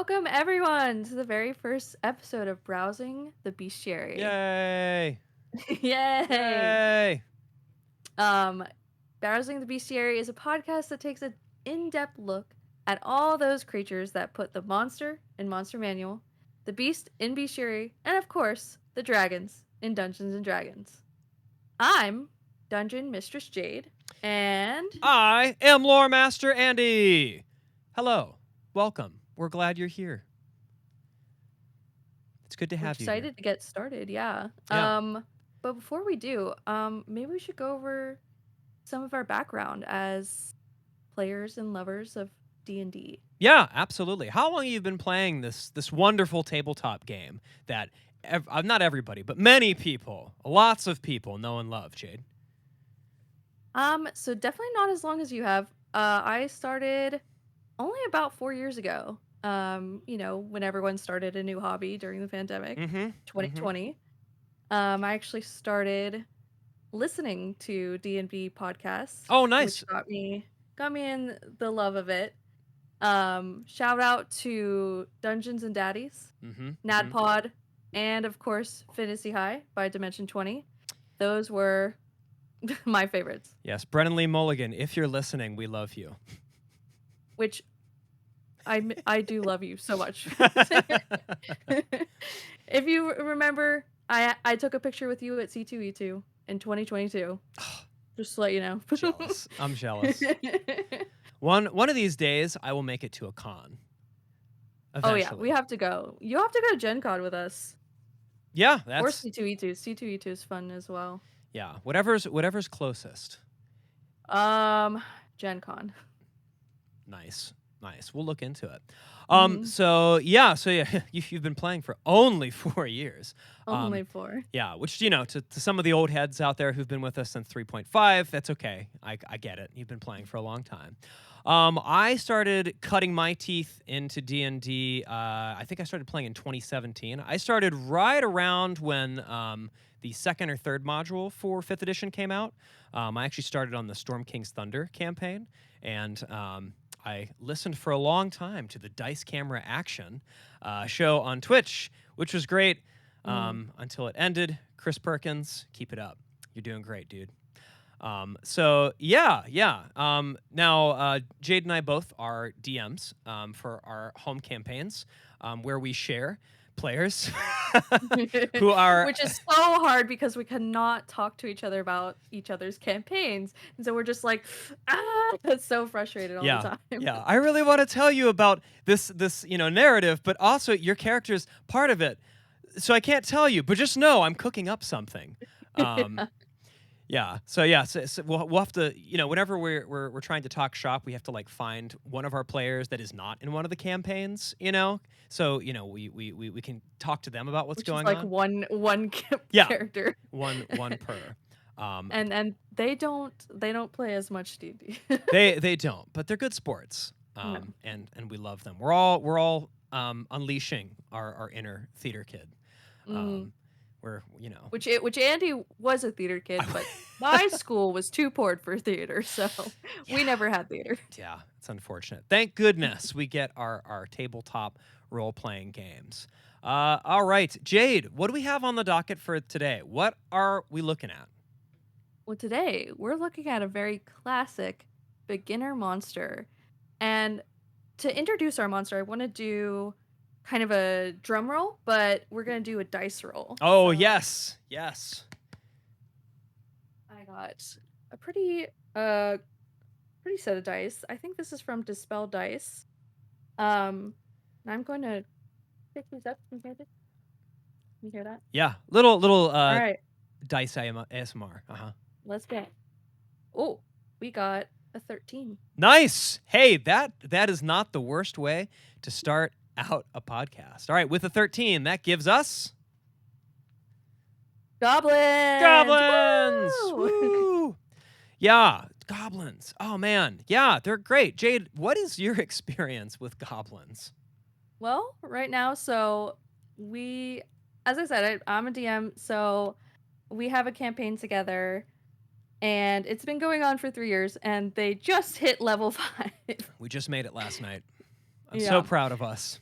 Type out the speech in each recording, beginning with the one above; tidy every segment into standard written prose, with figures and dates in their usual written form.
Welcome everyone to the very first episode of Browsing the Bestiary. Yay! Yay! Yay! Um, Browsing the Bestiary is a podcast that takes an in-depth look at all those creatures that put the monster in Monster Manual, the beast in Bestiary, and of course, the dragons in Dungeons and Dragons. I'm Dungeon Mistress Jayde, and I am Lore Master Andy. Hello. Welcome. We're glad you're here. It's good to we're have you here. excited to get started, yeah. Yeah. But before we do, maybe we should go over some of our background as players and lovers of D&D. Yeah, absolutely. How long have you been playing this wonderful tabletop game that not everybody, but many people, lots of people know and love, Jayde? So definitely not as long as you have. I started only about 4 years ago. When everyone started a new hobby during the pandemic, 2020. I actually started listening to D&D podcasts, Oh, nice. which got me in the love of it. Shout out to Dungeons and Daddies, NADPod, and of course Fantasy High by Dimension 20. Those were my favorites. Yes, Brennan Lee Mulligan, if you're listening, we love you. Which I do love you so much. If you remember, I took a picture with you at C2E2 in 2022. Just to let you know. Jealous. I'm jealous. One of these days, I will make it to a con. Eventually. Oh yeah, we have to go. You have to go to Gen Con with us. Yeah, or C2E2. C2E2 is fun as well. Yeah, whatever's closest. Gen Con. Nice. We'll look into it. So yeah, you've been playing for only 4 years. Only 4. Yeah, which to some of the old heads out there who've been with us since 3.5, that's okay. I get it. You've been playing for a long time. I started cutting my teeth into D&D. I think I started playing in 2017. I started right around when the second or third module for 5th edition came out. I actually started on the Storm King's Thunder campaign, and I listened for a long time to the Dice Camera Action show on Twitch, which was great until it ended. Chris Perkins, keep it up. You're doing great, dude. Now, Jayde and I both are DMs for our home campaigns where we share players who are which is so hard because we cannot talk to each other about each other's campaigns, and so we're just like that's so frustrated all the time. Yeah, I really want to tell you about this narrative, but also your character's part of it, so I can't tell you, but just know I'm cooking up something. So we'll have to, whenever we're trying to talk shop, we have to find one of our players that is not in one of the campaigns, so we can talk to them about what's going on. One character, one per. And they don't play as much D&D. they don't, but they're good sports. And we love them. We're all unleashing our inner theater kid. Which Andy was a theater kid, but my school was too poor for theater, so we never had theater. Yeah, it's unfortunate. Thank goodness we get our tabletop role-playing games. All right, Jayde, what do we have on the docket for today? What are we looking at? Well, today we're looking at a very classic beginner monster. And to introduce our monster, I want to do kind of a drum roll, but we're going to do a dice roll. Oh, so, yes. I got a pretty set of dice. I think this is from Dispel Dice. And I'm going to pick these up. Can you hear that? Yeah, little all right. Dice ASMR. Let's go. Oh, we got a 13. Nice. Hey, that is not the worst way to start out a podcast. All right, with a 13, that gives us goblins. Woo! Yeah, goblins. Oh man, yeah, they're great. Jayde, what is your experience with goblins? Well, right now, so as I said, I'm a DM, so we have a campaign together, and it's been going on for 3 years, and they just hit level 5. We just made it last night. I'm so Yeah. proud of us.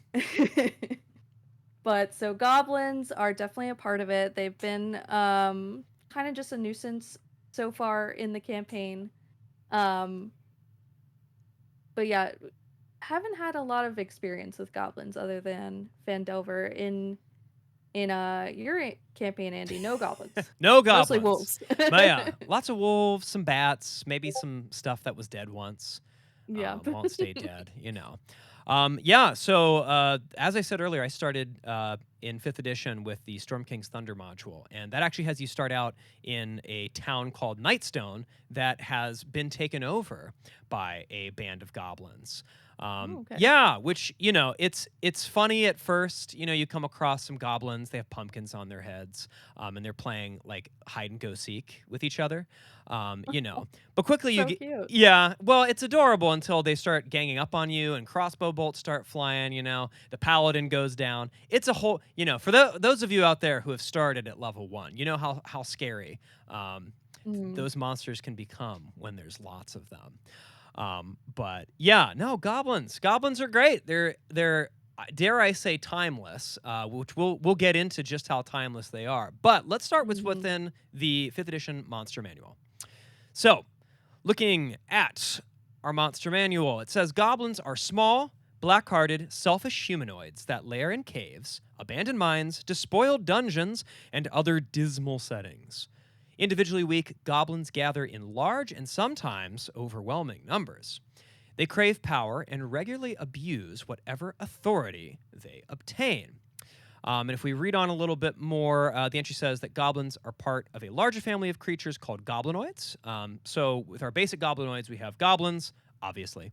But so goblins are definitely a part of it. They've been kind of just a nuisance so far in the campaign. Um but yeah, haven't had a lot of experience with goblins other than Fandelver in your campaign, Andy. No goblins. No Mostly goblins. wolves. But yeah, lots of wolves, some bats, maybe some stuff that was dead once. Yeah. Won't stay dead, you know. Yeah, so as I said earlier, I started in 5th edition with the Storm King's Thunder module, and that actually has you start out in a town called Nightstone that has been taken over by a band of goblins. Oh, okay. Yeah, which it's funny at first. You come across some goblins. They have pumpkins on their heads, and they're playing like hide and go seek with each other. But quickly you So get cute. yeah. Well, it's adorable until they start ganging up on you and crossbow bolts start flying. The paladin goes down. It's a whole. For those of you out there who have started at level 1, you know how scary Mm. those monsters can become when there's lots of them. But yeah, no, goblins. Goblins are great. They're dare I say timeless, which we'll get into just how timeless they are. But let's start with what's Mhm. in the 5th edition monster manual. So, looking at our monster manual, it says goblins are small, black-hearted, selfish humanoids that lair in caves, abandoned mines, despoiled dungeons, and other dismal settings. Individually weak, goblins gather in large and sometimes overwhelming numbers. They crave power and regularly abuse whatever authority they obtain. And if we read on a little bit more, the entry says that goblins are part of a larger family of creatures called goblinoids. So with our basic goblinoids, we have goblins, obviously,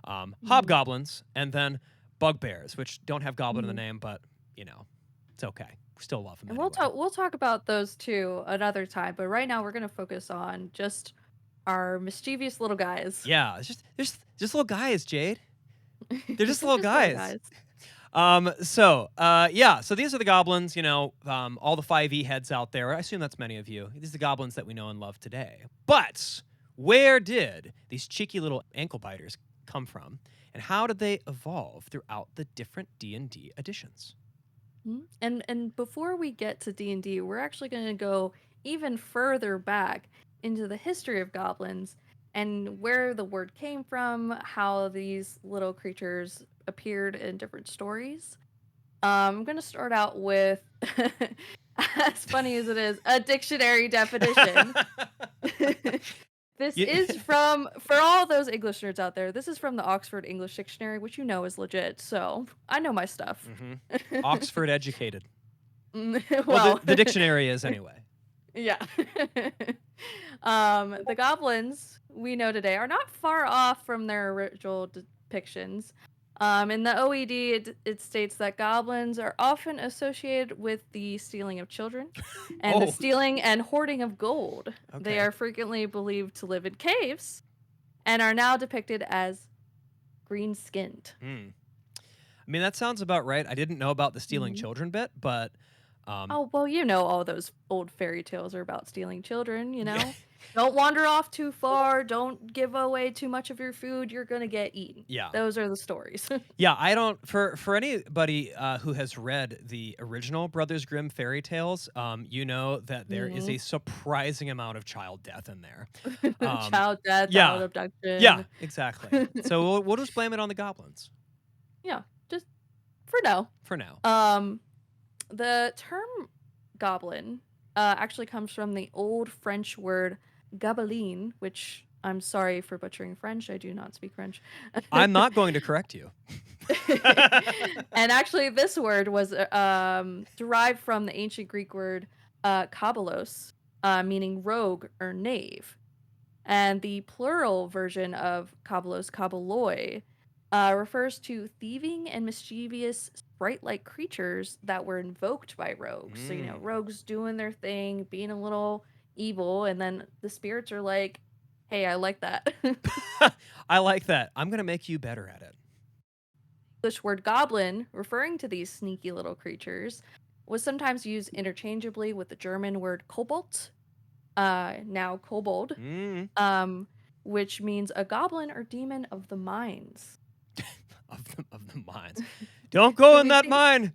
Mhm. hobgoblins, and then bugbears, which don't have goblin in the Mhm. name, but it's okay. We still love them And anyway. we'll talk about those too another time, but right now we're gonna focus on just our mischievous little guys. Yeah, it's just little guys, Jade. They're just They're little just little guys. guys. So these are the goblins, all the 5e heads out there. I assume that's many of you. These are the goblins that we know and love today. But where did these cheeky little ankle biters come from? And how did they evolve throughout the different D&D editions? Mhm. And before we get to D&D, we're actually going to go even further back into the history of goblins and where the word came from, how these little creatures appeared in different stories. I'm going to start out with, as funny as it is, a dictionary definition. This You- is from, for all those English nerds out there, this is from the Oxford English Dictionary, which you know is legit, so I know my stuff. Mhm. Oxford educated. Well, the, Well, the dictionary is anyway. yeah. The goblins we know today are not far off from their original depictions. In the OED, it states that goblins are often associated with the stealing of children and the Oh, stealing and hoarding of gold. They okay. are frequently believed to live in caves and are now depicted as green skinned. Hmm. I mean, that sounds about right. I didn't know about the stealing children bit, but Oh, well, you know all those old fairy tales are about stealing children, you yeah, know? Don't wander off too far, don't give away too much of your food, you're gonna get eaten. yeah. Those are the stories. Yeah, I don't for anybody who has read the original Brothers Grimm fairy tales, you know that there is a Mhm. surprising amount of child death in there. Um, Child death, child yeah, yeah, abduction. exactly. So we'll just blame it on the goblins Yeah, just for now. for now. Um, the term goblin, actually comes from the old French word "gabeline," which I'm sorry for butchering French, I do not speak French. I'm not going to correct you. And actually, this word was derived from the ancient Greek word kabalos, meaning rogue or knave. And the plural version of kabalos, kabaloi, refers to thieving and mischievous sprite-like creatures that were invoked by rogues. So, Mm. rogues doing their thing, being a little evil, and then the spirits are like, hey, I like that. I like that. I'm gonna make you better at it. English word goblin, referring to these sneaky little creatures, was sometimes used interchangeably with the German word kobold, now kobold, Mm. um, which means a goblin or demon of the mines. of the mines. Don't go So in we that see, mine.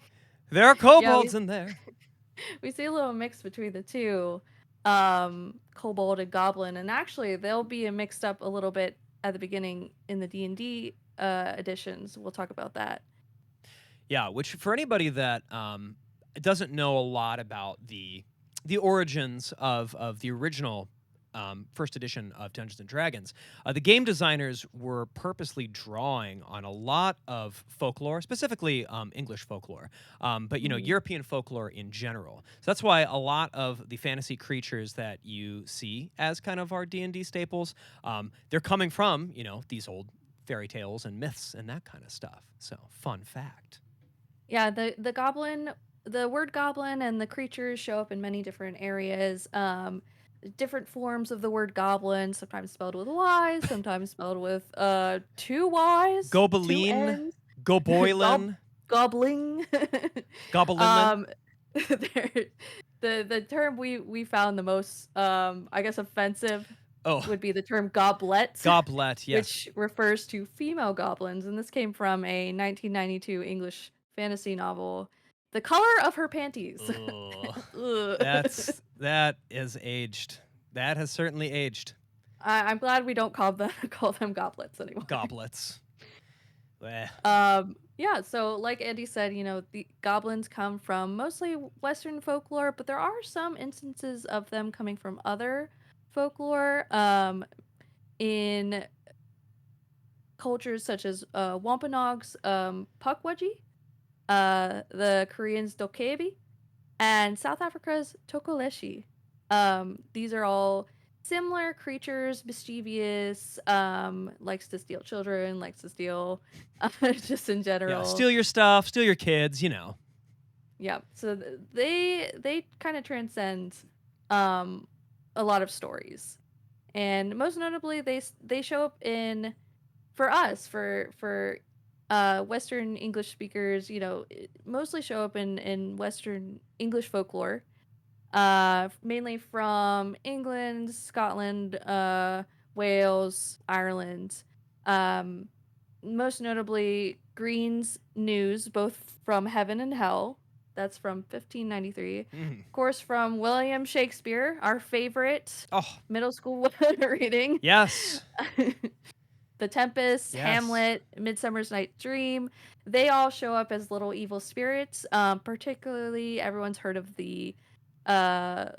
There are yeah, kobolds in there. we see a little mix between the two, kobold and goblin, and actually they'll be mixed up a little bit at the beginning in the D&D editions. We'll talk about that. Yeah, which for anybody that doesn't know a lot about the origins of the original first edition of Dungeons and Dragons, the game designers were purposely drawing on a lot of folklore, specifically English folklore, but Mhm. European folklore in general. So that's why a lot of the fantasy creatures that you see as kind of our D&D staples, they're coming from these old fairy tales and myths and that kind of stuff. So fun fact. Yeah, the word goblin and the creatures show up in many different areas. Different forms of the word goblin, sometimes spelled with Y, sometimes spelled with two Y's, two Gobeline, N's. Gob Goboilin, gobbling. Gobelinlin. um, there, the term we found the most I guess offensive Oh, would be the term goblet, goblet. Yes. which refers to female goblins, and this came from a 1992 English fantasy novel. The color of her panties. Ugh. Ugh. That is aged. That has certainly aged. I'm glad we don't call them goblets anymore. Goblets. Eh. Yeah, so like Andy said, the goblins come from mostly Western folklore, but there are some instances of them coming from other folklore. In cultures such as Wampanoags, Pukwudgie, the Koreans Dokebi, and South Africa's Tokoleshi. These are all similar creatures, mischievous, likes to steal children, likes to steal, just in Yeah. general. Steal your stuff. Steal your kids. Yeah, so they kind of transcend um, a lot of stories, and most notably, they show up in for us for Western English speakers. Mostly show up in Western English folklore, mainly from England, Scotland, Wales, Ireland. Um, Most notably, Green's News, both from Heaven and Hell. That's from 1593. Mm. Of course, from William Shakespeare, our favorite Oh, middle school reading. yes. The Tempest, Yes. Hamlet, Midsummer's Night's Dream. They all show up as little evil spirits. Particularly, everyone's heard of the uh,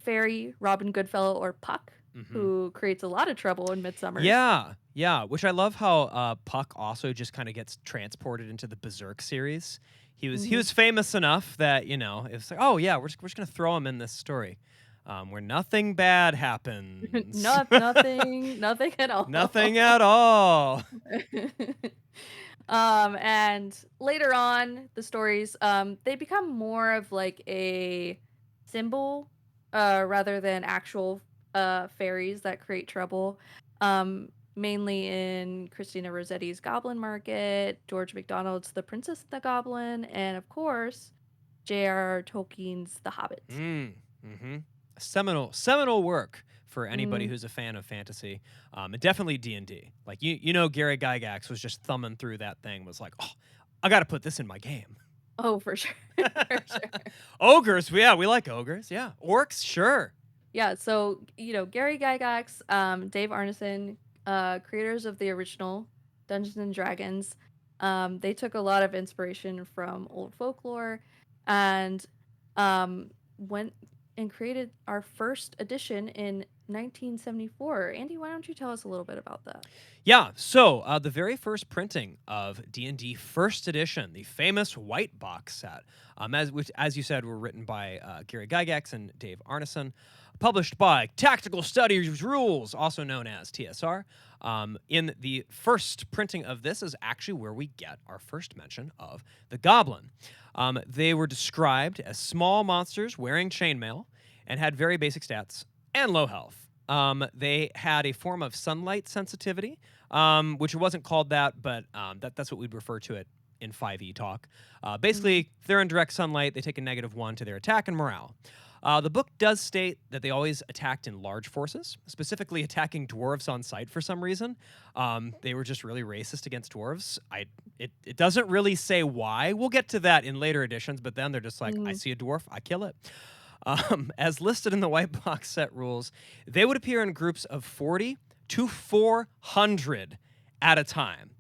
fairy Robin Goodfellow or Puck, Mm-hmm. who creates a lot of trouble in Midsummer's. Yeah. Yeah. Which I love how Puck also just kind of gets transported into the Berserk series. He Hmm. was famous enough that it's like, oh yeah, we're just gonna throw him in this story, where nothing bad happens. Nothing at all. Nothing at all. And later on, the stories, they become more of like a symbol, rather than actual fairies that create trouble. Mainly in Christina Rossetti's Goblin Market, George MacDonald's The Princess and the Goblin, and of course, J.R.R. Tolkien's The Hobbit. Mm-hmm. Seminal work for anybody Mm. who's a fan of fantasy, and definitely D&D. Like Gary Gygax was just thumbing through that thing, was like, oh, I got to put this in my game. Oh, for sure. For sure. Ogres, yeah, we like ogres. Yeah, orcs, sure. Yeah, so Gary Gygax, Dave Arneson, creators of the original Dungeons and Dragons, they took a lot of inspiration from old folklore, and went and created our first edition in 1974. Andy, why don't you tell us a little bit about that? Yeah, so the very first printing of D&D First Edition, the famous white box set, which, as you said, were written by Gary Gygax and Dave Arneson, published by Tactical Studies Rules, also known as TSR. In the first printing of this is actually where we get our first mention of the goblin. They were described as small monsters wearing chainmail and had very basic stats and low health. They had a form of sunlight sensitivity, which wasn't called that, but that's what we'd refer to it in 5e talk. Basically, if they're in direct sunlight, they take a -1 to their attack and morale. The book does state that they always attacked in large forces, specifically attacking dwarves on sight for some reason. They were just really racist against dwarves. It doesn't really say why. We'll get to that in later editions, but then they're just like, I Mhm. see a dwarf, I kill it. As listed in the white box set rules, they would appear in groups of 40 to 400 at a time.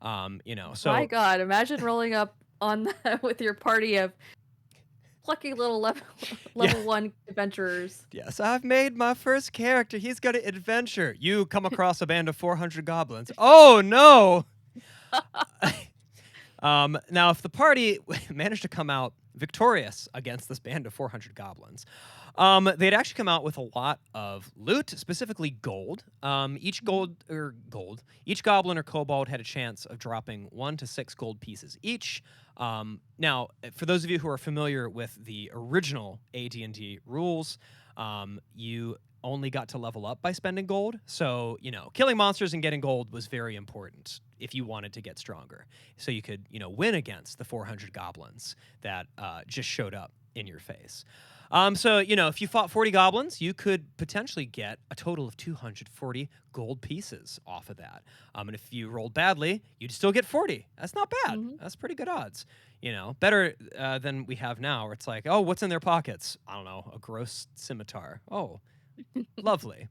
My So God, imagine rolling up on that with your party of plucky little level yeah. level 1 adventurers. Yes, I've made my first character. He's got an adventure. You come across a band of 400 goblins. Oh no! Now, if the party managed to come out victorious against this band of 400 goblins, they'd actually come out with a lot of loot, specifically gold. Each goblin or kobold had a chance of dropping 1 to 6 gold pieces each. Now, for those of you who are familiar with the original AD&D rules, you only got to level up by spending gold. So, killing monsters and getting gold was very important if you wanted to get stronger. So you could, win against the 400 goblins that just showed up in your face. So, if you fought 40 goblins, you could potentially get a total of 240 gold pieces off of that. And if you rolled badly, you'd still get 40. That's not bad. Mhm. That's pretty good odds. Better than we have now, where it's like, oh, what's in their pockets? I don't know, a gross scimitar. Oh, lovely.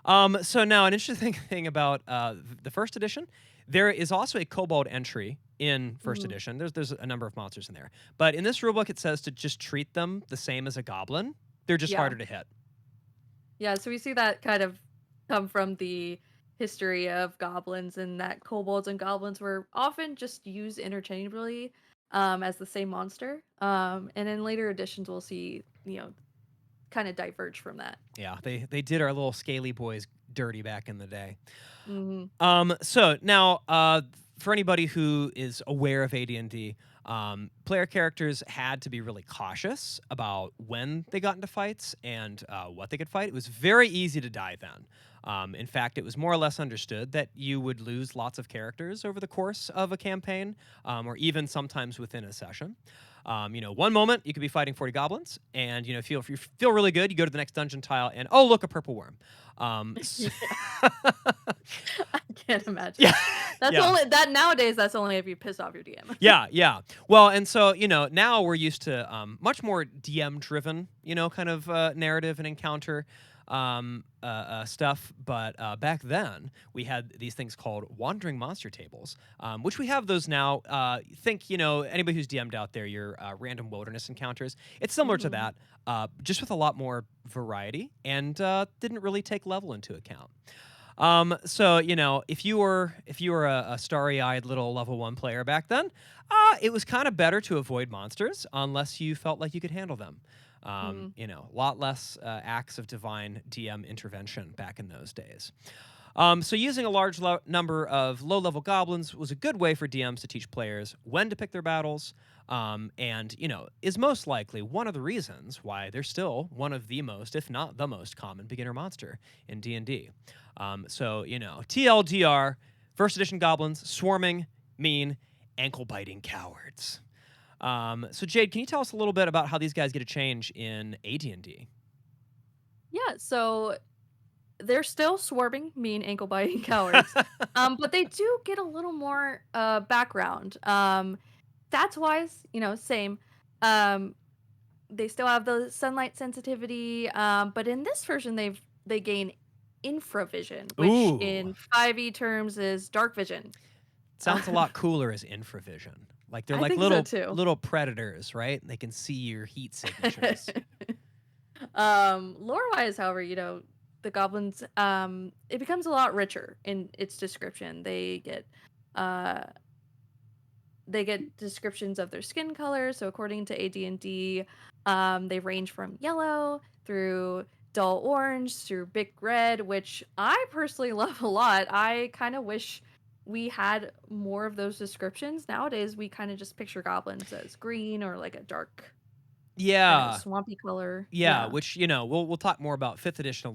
So now an interesting thing about the first edition, there is also a kobold entry in first Mhm. edition. There's a number of monsters in there, but in this rulebook it says to just treat them the same as a goblin. They're just Yeah. harder to hit. Yeah, so we see that kind of come from the history of goblins and that kobolds and goblins were often just used interchangeably as the same monster. And in later editions we'll see, kind of diverge from that. Yeah, they did our little scaly boys dirty back in the day. Mhm. So now, for anybody who is aware of AD&D, player characters had to be really cautious about when they got into fights and what they could fight. It was very easy to die then. In fact, it was more or less understood that you would lose lots of characters over the course of a campaign, or even sometimes within a session. One moment you could be fighting 40 goblins, and if you feel really good, you go to the next dungeon tile, and oh look, a purple worm. Yeah, I can't imagine. Yeah, That's yeah. only that nowadays that's only if you piss off your DM. Yeah, yeah. Well, and so, now we're used to much more DM driven, kind of narrative and encounter stuff. But back then, we had these things called wandering monster tables, which we have those now. Think, anybody who's DM'd out there, your random wilderness encounters. It's similar to Mhm. that, just with a lot more variety and didn't really take level into account. So if you were a starry-eyed little level 1 player back then, it was kind of better to avoid monsters unless you felt like you could handle them. Mhm. A lot less acts of divine DM intervention back in those days. So using a large number of low-level goblins was a good way for DMs to teach players when to pick their battles, and is most likely one of the reasons why they're still one of the most, if not the most common beginner monster in D&D. So TLDR, first edition goblins, swarming, mean, ankle-biting cowards. So Jade, can you tell us a little bit about how these guys get a change in AD&D? Yeah, so they're still swarming, mean, ankle biting cowards. But they do get a little more background. Stats wise, same. Um, they still have the sunlight sensitivity, but in this version they gain infravision, which Ooh. in 5e terms is dark vision. Sounds a lot cooler as infravision. Like they're I like think so little too. little predators, right? They can see your heat signatures. Lore wise, however, the goblins it becomes a lot richer in its description. Uh they get descriptions of their skin color. So according to AD&D, they range from yellow through dull orange through big red, which I personally love a lot. I kind of wish we had more of those descriptions. Nowadays, we kind of just picture goblins as green or like a dark kind of Yeah. swampy color. Yeah, Yeah. which we'll talk more about fifth edition a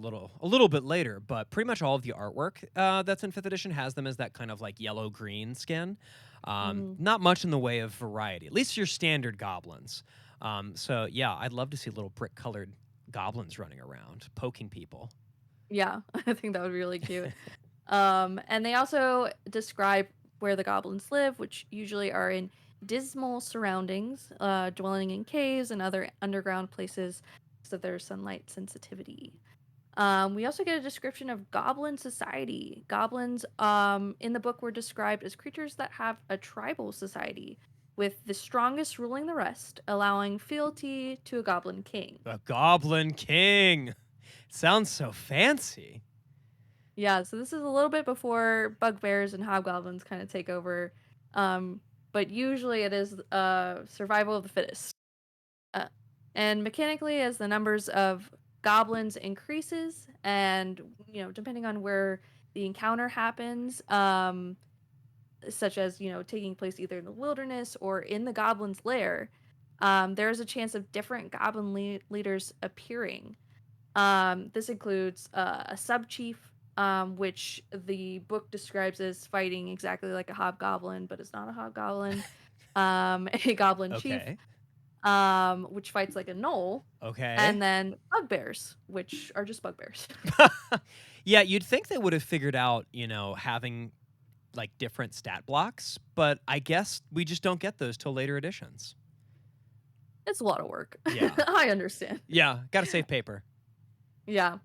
little bit later, but pretty much all of the artwork that's in fifth edition has them as that kind of like yellow green skin. Hmm. Not much in the way of variety, at least your standard goblins. So yeah, I'd love to see little brick colored goblins running around poking people. Yeah, I think that would be really cute. And they also describe where the goblins live, which usually are in dismal surroundings, dwelling in caves and other underground places so their sunlight sensitivity. We also get a description of goblin society. Goblins, in the book, were described as creatures that have a tribal society, with the strongest ruling the rest, allowing fealty to a goblin king. A goblin king. Sounds so fancy. Yeah, so this is a little bit before bugbears and hobgoblins kind of take over, um, but usually it is survival of the fittest. Uh, and mechanically, as the numbers of goblins increases, and depending on where the encounter happens, such as taking place either in the wilderness or in the goblin's lair, there is a chance of different goblin leaders appearing. This includes a sub chief, which the book describes as fighting exactly like a hobgoblin, but it's not a hobgoblin. A goblin chief, Okay. which fights like a gnoll, Okay. and then bugbears, which are just bugbears. Yeah, you'd think they would have figured out, having like different stat blocks, but I guess we just don't get those till later editions. It's a lot of work. Yeah. I understand. Yeah, got to save paper. Yeah.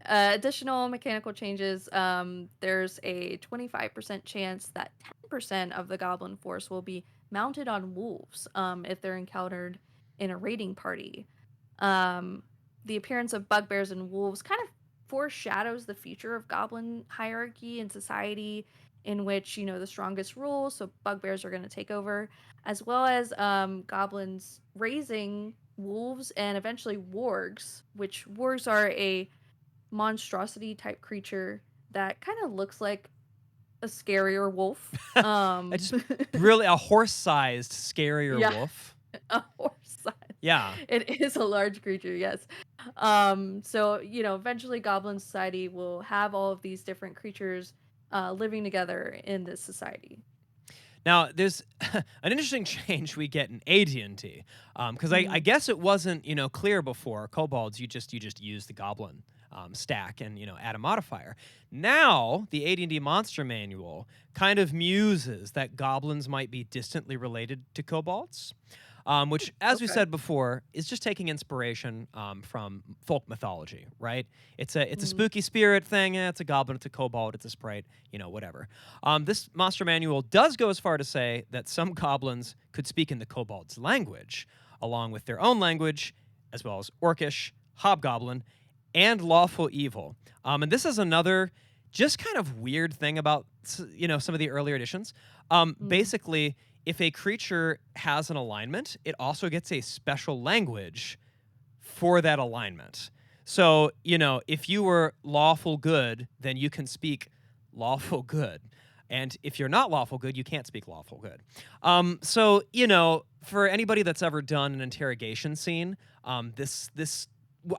Additional mechanical changes. There's a 25% chance that 10% of the goblin force will be mounted on wolves, if they're encountered in a raiding party. Um, the appearance of bugbears and wolves kind of foreshadows the future of goblin hierarchy and society, in which the strongest rule, so bugbears are going to take over, as well as goblins raising wolves and eventually wargs, which wargs are a monstrosity type creature that kind of looks like a scarier wolf. I just really a horse-sized, scarier Yeah, wolf. a horse size. Yeah. It is a large creature, yes. So eventually Goblin Society will have all of these different creatures living together in this society. Now, there's an interesting change we get in AD&D, because I Mhm. guess it wasn't clear before. Kobolds, you just use the goblin stack and add a modifier. Now, the AD&D Monster Manual kind of muses that goblins might be distantly related to kobolds. Which, as we Okay. said before, is just taking inspiration from folk mythology, right? It's a Mhm. spooky spirit thing. It's a goblin. It's a kobold. It's a sprite. Whatever. This monster manual does go as far to say that some goblins could speak in the kobold's language, along with their own language, as well as Orcish, Hobgoblin, and Lawful Evil. And this is another just kind of weird thing about some of the earlier editions. Mhm. Basically, if a creature has an alignment, it also gets a special language for that alignment. So, if you were lawful good, then you can speak lawful good. And if you're not lawful good, you can't speak lawful good. So, for anybody that's ever done an interrogation scene, this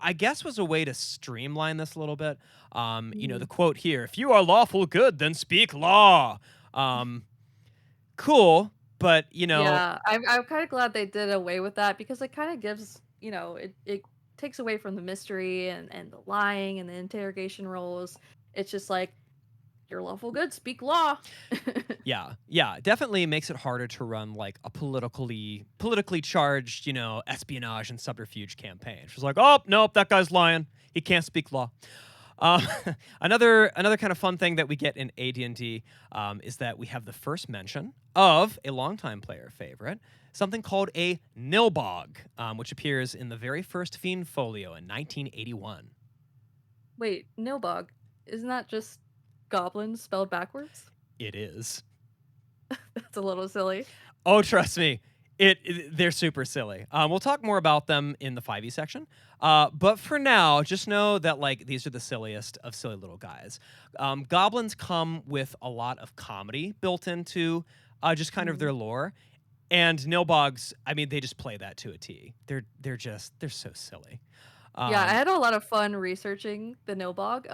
I guess was a way to streamline this a little bit. The Mhm. quote here, if you are lawful good, then speak law. Um, cool, but Yeah, I'm kind of glad they did away with that because it kind of gives, it takes away from the mystery and the lying and the interrogation roles. It's just like you're lawful good, speak law. yeah, it definitely makes it harder to run like a politically charged, espionage and subterfuge campaign. She's like, oh nope, that guy's lying. He can't speak law. Um, another kind of fun thing that we get in AD&D is that we have the first mention of a longtime player favorite, something called a Nilbog, which appears in the very first Fiend Folio in 1981. Wait, Nilbog, isn't that just goblins spelled backwards? It is. That's a little silly. Oh, trust me, they're super silly. We'll talk more about them in the 5e section. But for now, just know that like these are the silliest of silly little guys. Goblins come with a lot of comedy built into just kind of Mhm. their lore, and Nilbogs, I mean, they just play that to a T. They're so silly. Yeah, I Um, had a lot of fun researching the Nilbog.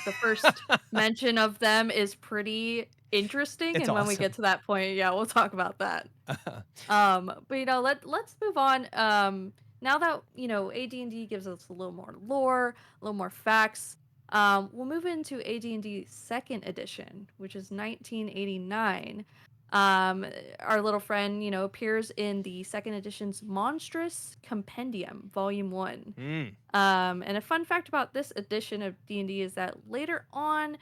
The first mention of them is pretty interesting, it's and when we awesome. get to that point, yeah, we'll talk about that. But let's move on. now that, AD&D gives us a little more lore, a little more facts, we'll move into AD&D second edition, which is 1989. Um, our little friend, appears in the second edition's Monstrous Compendium, Volume 1. Mm. And a fun fact about this edition of D&D is that later on,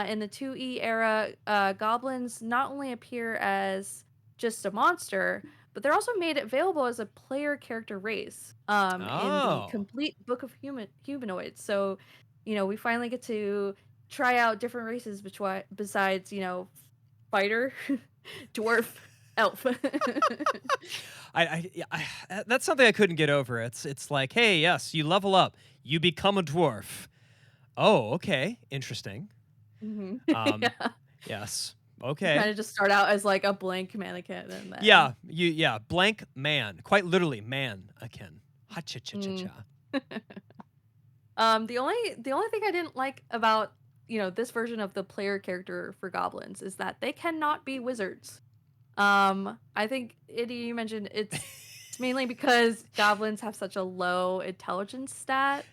in the 2E era, goblins not only appear as just a monster, but they're also made available as a player character race, in the Oh. complete book of humanoids. So, we finally get to try out different races besides, fighter, dwarf, elf. Yeah, that's something I couldn't get over. It's like, hey, yes, you level up, you become a dwarf. Oh, okay, interesting. Mhm. Um, Yeah. yes, You okay, kinda just start out as, like, a blank mannequin and then yeah, blank man, quite literally man akin. Ha cha cha cha mm. cha. The only thing I didn't like about, this version of the player character for goblins is that they cannot be wizards. I think, Iddy, you mentioned it's mainly because goblins have such a low intelligence stat,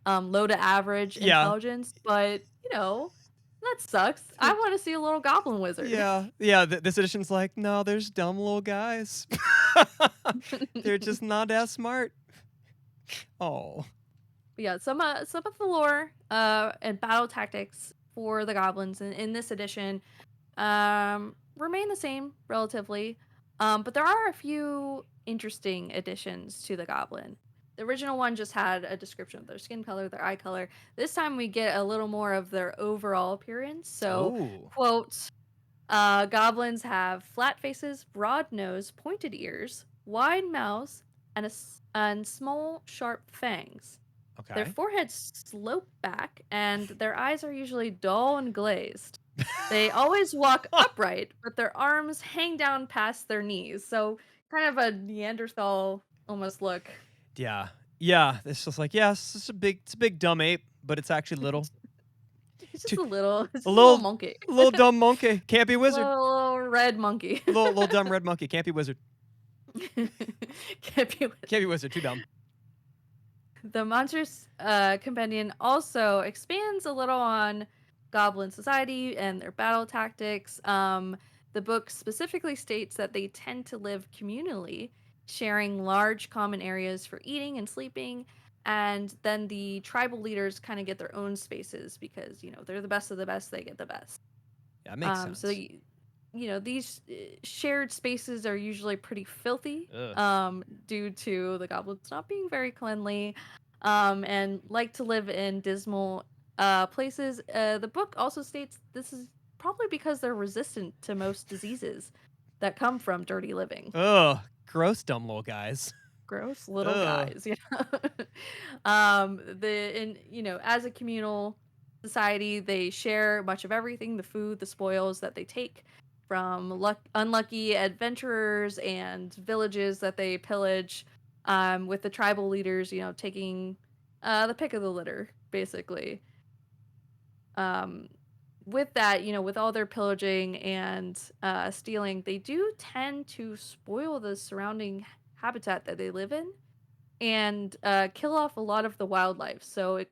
low to average Yeah, intelligence, but, that sucks. I wanna see a little goblin wizard. yeah. This edition's like, no, there's dumb little guys. They're just not as smart. Oh, Yeah, some of the lore and battle tactics for the goblins in this edition remain the same relatively, but there are a few interesting additions to the goblin. The original one just had a description of their skin color, their eye color. This time we get a little more of their overall appearance. So, oh, quote, goblins have flat faces, broad nose, pointed ears, wide mouths, and small, sharp fangs. Their okay. foreheads slope back, and their eyes are usually dull and glazed. They always walk upright, but their arms hang down past their knees, so kind of a Neanderthal almost look. Yeah, yeah. It's just like, yes, it's a big dumb ape, but it's actually little. It's Too, just a little, it's a just a little little, monkey, little dumb monkey. Can't be wizard. little red monkey. Little dumb red monkey. Can't be wizard. Can't be Can't be wizard. Too dumb. The Monsters Companion also expands a little on Goblin society and their battle tactics. The book specifically states that they tend to live communally, sharing large common areas for eating and sleeping. And then the tribal leaders kind of get their own spaces because, they're the best of the best, they get the best. Yeah, that makes So, sense. these shared spaces are usually pretty filthy, Ugh. due to the goblins not being very cleanly, and like to live in dismal places. The book also states this is probably because they're resistant to most diseases that come from dirty living. Ugh. Gross, dumb little guys. Gross little Ugh. guys, yeah. As a communal society, they share much of everything, the food, the spoils that they take from unlucky adventurers and villages that they pillage, with the tribal leaders, taking the pick of the litter, basically. Um, with that, with all their pillaging and stealing, they do tend to spoil the surrounding habitat that they live in and kill off a lot of the wildlife. So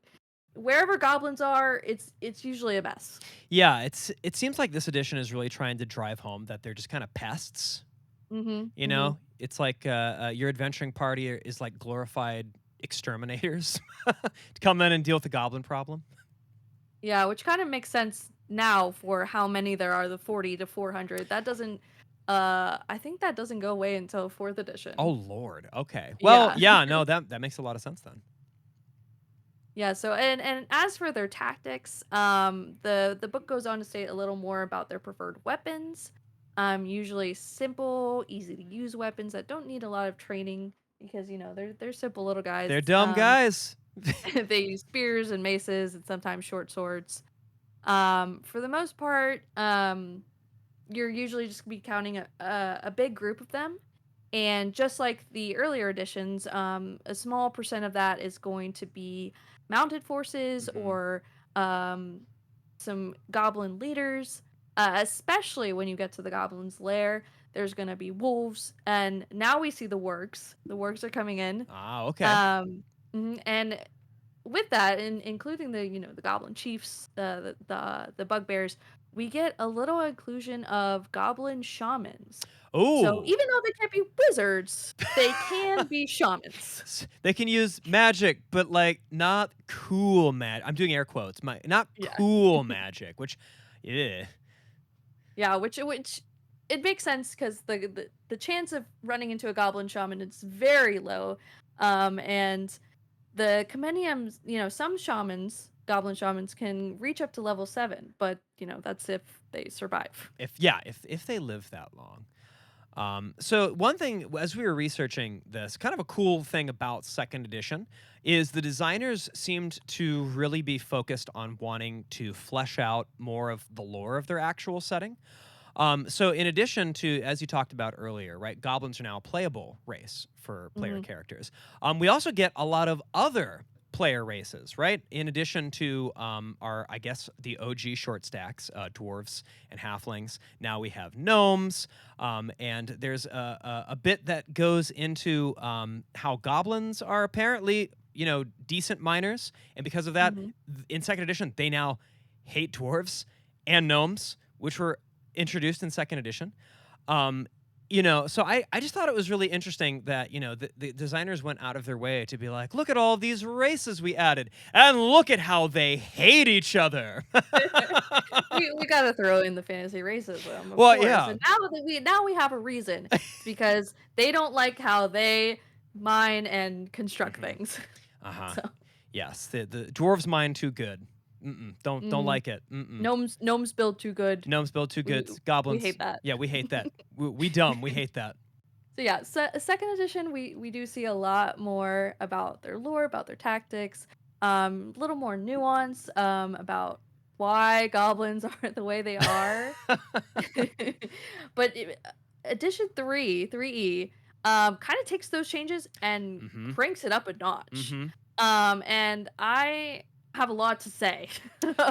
wherever goblins are, it's usually a mess. Yeah, it seems like this edition is really trying to drive home that they're just kind of pests. Mhm. You Mhm. know, it's like your adventuring party is like glorified exterminators to come in and deal with the goblin problem. Yeah, which kind of makes sense now for how many there are, the 40 to 400. That doesn't I think that doesn't go away until 4th Oh edition. Lord. Okay. Well, Yeah. yeah. No, that makes a lot of sense then. Yeah, so and as for their tactics, the book goes on to state a little more about their preferred weapons. Usually simple, easy to use weapons that don't need a lot of training because they're simple little guys. They're dumb guys. They use spears and maces and sometimes short swords. For the most part, you're usually just gonna be counting a big group of them, and just like the earlier editions, a small percent of that is going to be mounted forces Hmm. or um, some goblin leaders. Especially when you get to the goblin's lair, There's going to be wolves, and now we see the wargs. The wargs are coming in. Ah, okay. And with that, including the the goblin chiefs, the bugbears, we get a little inclusion of goblin shamans. So Oh. even though they can't be wizards, they can be shamans. They can use magic, but like not cool magic. I'm doing air quotes. Not Yeah. cool magic, which, yeah. Yeah, which it makes sense because the chance of running into a goblin shaman is very low. And the compendiums, some shamans, goblin shamans, can reach up to level 7, but that's if they survive. If they live that long. So one thing, as we were researching this, kind of a cool thing about second edition is the designers seemed to really be focused on wanting to flesh out more of the lore of their actual setting. So in addition to, as you talked about earlier, right, goblins are now a playable race for player Mhm. characters. We also get a lot of other player races, right? In addition to our, I guess, the OG short stacks, dwarves and halflings. Now we have gnomes, and there's a bit that goes into how goblins are apparently, decent miners, and because of that, Mhm. in second edition, they now hate dwarves and gnomes, which were introduced in second edition. So I just thought it was really interesting that, the designers went out of their way to be like, look at all these races we added, and look at how they hate each other. We gotta throw in the fantasy racism, of Well, course. yeah. And now we have a reason. It's because they don't like how they mine and construct Hmm. things. Uh-huh. So, Yes, the dwarves mine too good. Don't mm, like it. Mm-mm. gnomes build too good. Gnomes build too We good. we Goblins, hate that. yeah, we hate that. We dumb. We hate that. So yeah, second edition, we do see a lot more about their lore, about their tactics, a little more nuance, about why goblins are the way they are. But edition 3E, kind of takes those changes and Mm-hmm. cranks it up a notch. Mm-hmm. And I have a lot to say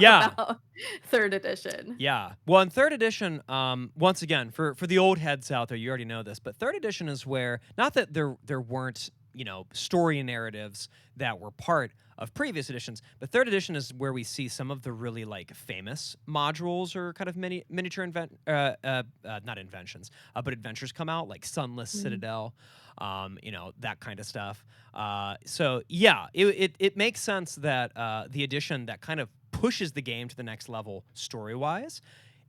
Yeah. about third edition. Yeah. Well, in third edition, once again, for the old heads out there, you already know this, but third edition is where, not that there weren't, story narratives that were part of previous editions, but third edition is where we see some of the really like famous modules or kind of miniature not inventions, but adventures come out, like Sunless Mhm. Citadel, that kind of stuff. So yeah, it makes sense that the edition that kind of pushes the game to the next level story wise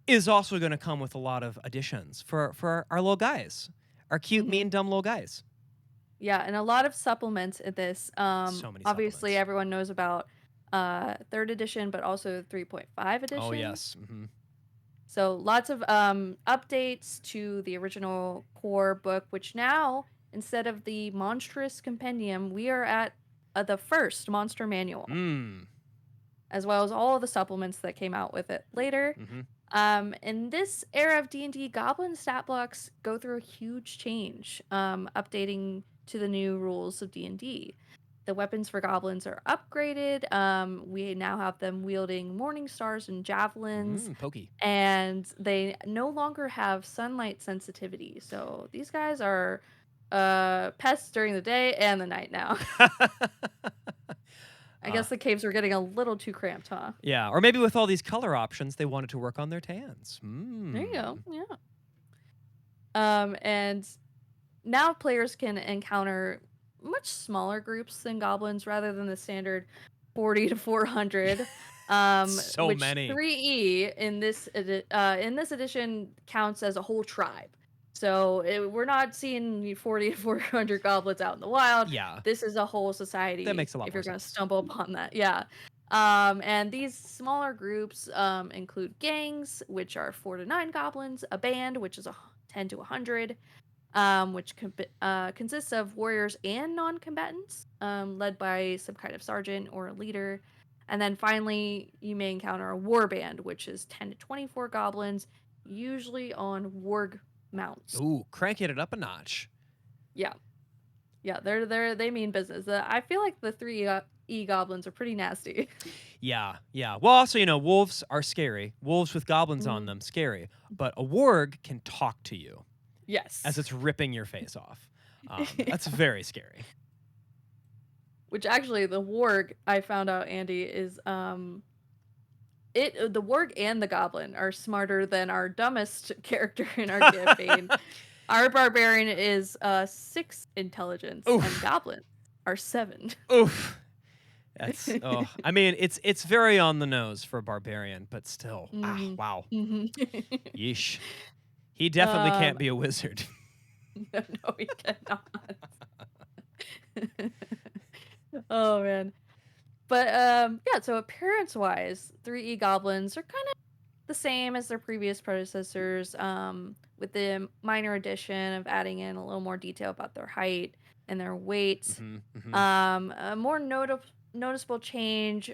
is also going to come with a lot of additions for our little guys, our cute, Mhm. mean, dumb little guys. Yeah, and a lot of supplements in this. So many Obviously, supplements. everyone knows about third edition, but also 3.5 Oh edition. yes. So lots of updates to the original core book, which now, instead of the monstrous compendium, we are at the first monster manual, Mm. as well as all of the supplements that came out with it later. Mm-hmm. In this era of D&D, goblin stat blocks go through a huge change, updating to the new rules of D&D. The weapons for goblins are upgraded. We now have them wielding morning stars and javelins, Pokey. and they no longer have sunlight sensitivity. So these guys are pests during the day and the night now. I uh, guess the caves are getting a little too cramped, huh? yeah, or maybe with all these color options, they wanted to work on their tans. There you go. Yeah. And now players can encounter much smaller groups than goblins rather than the standard 40 to 400, So which many. 3E in this edition counts as a whole tribe. So we're not seeing 40 to 400 goblins out in the wild. Yeah, This is a whole that society makes a lot if more you're going to sense. stumble upon that. Yeah. And these smaller groups include gangs, which are 4 to 9 goblins, a band, which is 10 to 100, which consists of warriors and non-combatants, led by some kind of sergeant or a leader. And then finally, you may encounter a war band, which is 10 to 24 goblins, usually on warg mounts. Ooh, cranking it up a notch. Yeah, yeah, they mean business. I feel like the 3E goblins are pretty nasty. Yeah, yeah. Well, also, wolves are scary. Wolves with goblins on Mhm. them, scary. But a warg can talk to you. as Yes. it's ripping your face off. That's very scary. Which actually, the warg I found out, Andy, is the warg and the goblin are smarter than our dumbest character in our campaign. Our barbarian is 6 intelligence, and Oof. goblins are 7. Oof. That's I mean, it's very on the nose for a barbarian, but still. Mhm. Wow. Mhm. Yeesh. He definitely um, can't be a wizard. no, we cannot. Oh man. But yeah, so appearance wise, 3E goblins are kind of the same as their previous predecessors, with the minor addition of adding in a little more detail about their height and their weight. Mhm. Mhm. A more noticeable change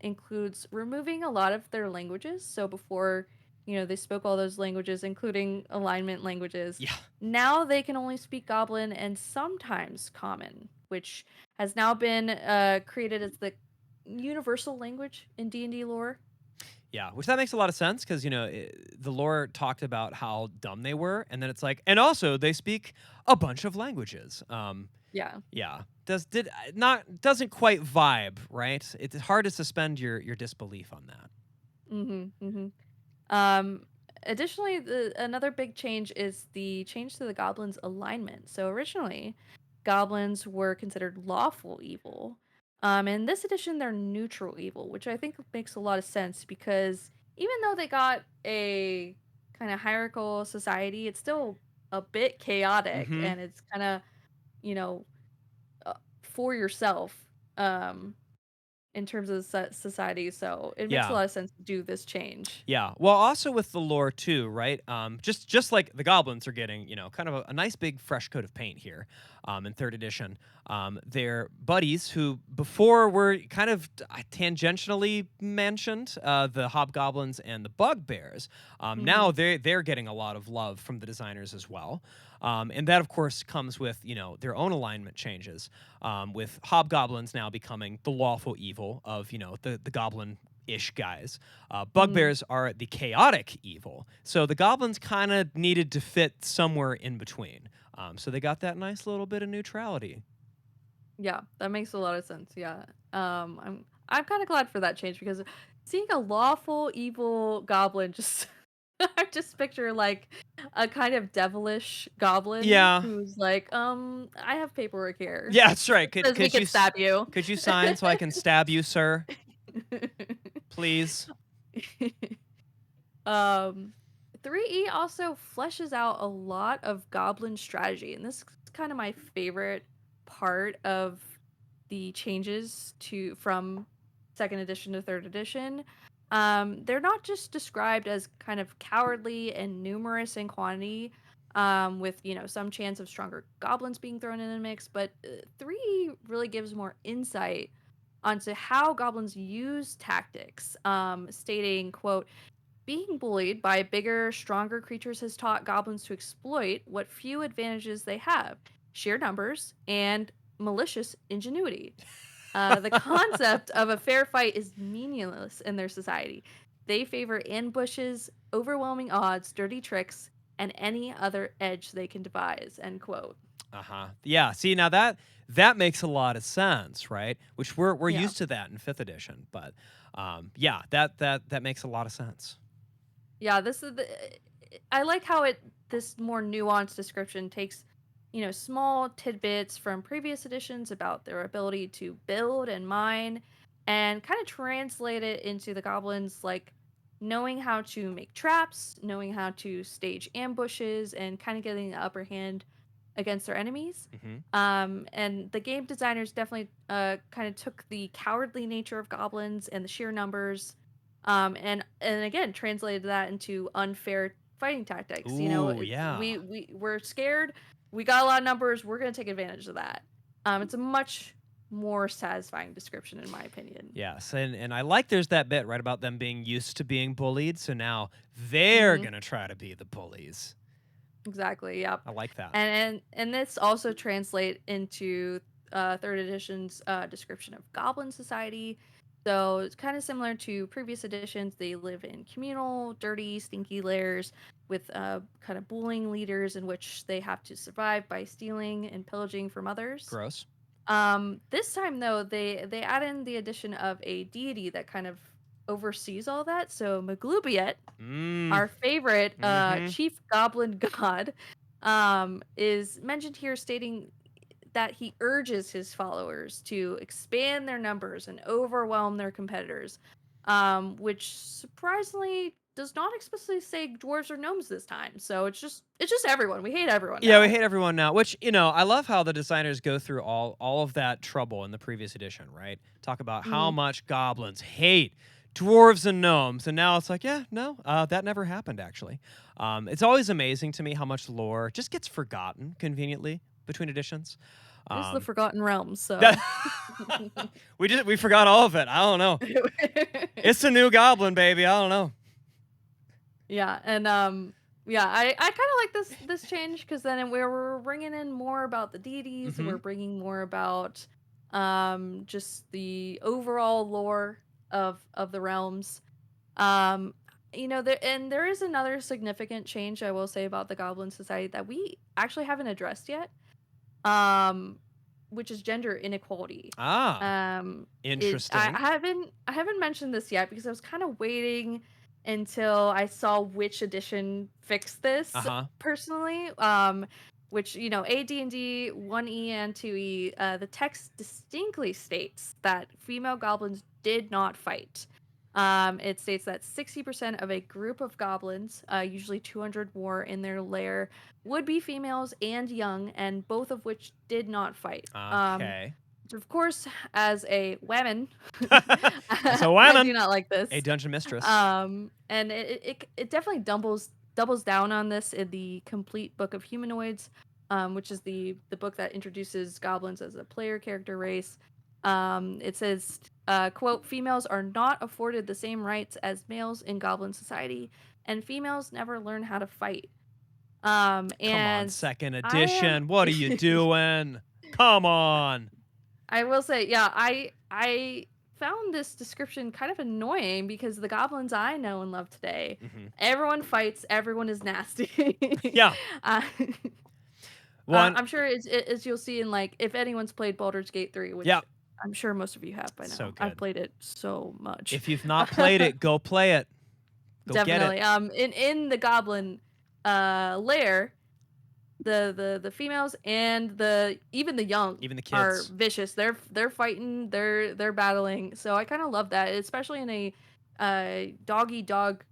includes removing a lot of their languages. So before, they spoke all those languages, including alignment languages. Yeah. Now they can only speak Goblin and sometimes Common, which has now been created as the universal language in D&D lore. Yeah, which that makes a lot of sense because the lore talked about how dumb they were, and then it's like, and also they speak a bunch of languages. Yeah. Yeah, doesn't quite vibe, right? It's hard to suspend your disbelief on that. Mm-hmm. Mm-hmm. Um, Additionally, another big change is the change to the goblins' alignment. So originally, goblins were considered lawful evil. In this edition, they're neutral evil, which I think makes a lot of sense because even though they got a kind of hierarchical society, it's still a bit chaotic Mm-hmm. and it's kind of, you know, for yourself. Um, in terms of society, so it makes a Yeah. lot of sense to do this change. Yeah. Well, also with the lore too, right? Just like the goblins are getting, kind of a nice big fresh coat of paint here, in third edition. They're buddies who before were kind of tangentially mentioned, the hobgoblins and the bugbears. Now Mhm. they're getting a lot of love from the designers as well. And that, of course, comes with their own alignment changes. With hobgoblins now becoming the lawful evil of the goblin ish guys. Mhm. Bugbears are the chaotic evil. So the goblins kind of needed to fit somewhere in between. So they got that nice little bit of neutrality. Yeah, that makes a lot of sense. Yeah. I'm kind of glad for that change because seeing a lawful evil goblin just I just picture like a kind of devilish goblin Yeah. who's like, I have paperwork here. Yeah, that's right. Says we could stab you. Could you sign so I can stab you, sir? Please. Um, 3E also fleshes out a lot of goblin strategy, and this is kind of my favorite part of the changes to from second edition to third edition. They're not just described as kind of cowardly and numerous in quantity, with some chance of stronger goblins being thrown in the mix, but 3E really gives more insight onto how goblins use tactics, stating, quote, being bullied by bigger, stronger creatures has taught goblins to exploit what few advantages they have: sheer numbers and malicious ingenuity. The concept of a fair fight is meaningless in their society. They favor ambushes, overwhelming odds, dirty tricks, and any other edge they can devise. End quote. Uh-huh. Yeah, see now that makes a lot of sense, right? Which we're Yeah. used to that in 5th edition, but yeah, that makes a lot of sense. Yeah, this is I like how this more nuanced description takes, small tidbits from previous editions about their ability to build and mine and kind of translate it into the goblins, like knowing how to make traps, knowing how to stage ambushes, and kind of getting the upper hand against their enemies. Mhm. And the game designers definitely kind of took the cowardly nature of goblins and the sheer numbers, and again translated that into unfair fighting tactics. Ooh, yeah. We're scared, we got a lot of numbers, we're gonna take advantage of that. It's a much more satisfying description in my opinion. Yes, and I like there's that bit right about them being used to being bullied, so now they're Hmm. gonna try to be the bullies. Exactly. Yep. I like that. And this also translate into third edition's description of goblin society. So it's kind of similar to previous editions. They live in communal, dirty, stinky lairs with kind of bullying leaders in which they have to survive by stealing and pillaging from others. Gross. This time though, they add in the addition of a deity that kind of oversees all that. So Maglubiet, Mm. our favorite Mm-hmm. chief goblin god, is mentioned here, stating that he urges his followers to expand their numbers and overwhelm their competitors, which surprisingly does not explicitly say dwarves or gnomes this time. So it's just everyone. We hate everyone Yeah, we now. hate everyone now, which, you know, I love how the designers go through all of that trouble in the previous edition, right? Talk about how Mm. much goblins hate dwarves and gnomes, and now it's like, yeah, no, that never happened, actually. It's always amazing to me how much lore just gets forgotten conveniently between editions. It is the Um, Forgotten Realms, that so we forgot all of it. I don't know. It's a new goblin, baby. I don't know. yeah, and yeah, I kind of like this change because then we're bringing in more about the deities, and Mm-hmm. we're bringing more about just the overall lore of the realms. Um, there is another significant change I will say about the Goblin Society that we actually haven't addressed yet. Um, which is gender inequality. Ah, It I interesting. haven't mentioned this yet because I was kind of waiting until I saw which edition fixed this Uh-huh. personally. Which AD&D 1E and 2E, the text distinctly states that female goblins did not fight. It states that 60% of a group of goblins, usually 200 more in their lair, would be females and young, and both of which did not fight. Okay. Of course, as a woman, As a I do woman, not like a this. dungeon mistress. And it definitely doubles down on this in the complete Book of Humanoids, which is the book that introduces goblins as a player character race. It says, quote, females are not afforded the same rights as males in goblin society, and females never learn how to fight. Come on, And second I am edition. What are you doing? Come on. I will say, yeah, I found this description kind of annoying because the goblins I know and love today, Hmm. everyone fights, everyone is nasty. Yeah. uh, One. I'm sure as you'll see in, like, if anyone's played Baldur's Gate 3, Yeah. which I'm sure most of you have by So now. I've good. played it so much. If you've not played it, go play it. Go get it. Definitely. In the goblin lair, the females and the even the young Even the are kids. vicious. They're fighting, they're battling. So I kind of love that, especially in a doggy dog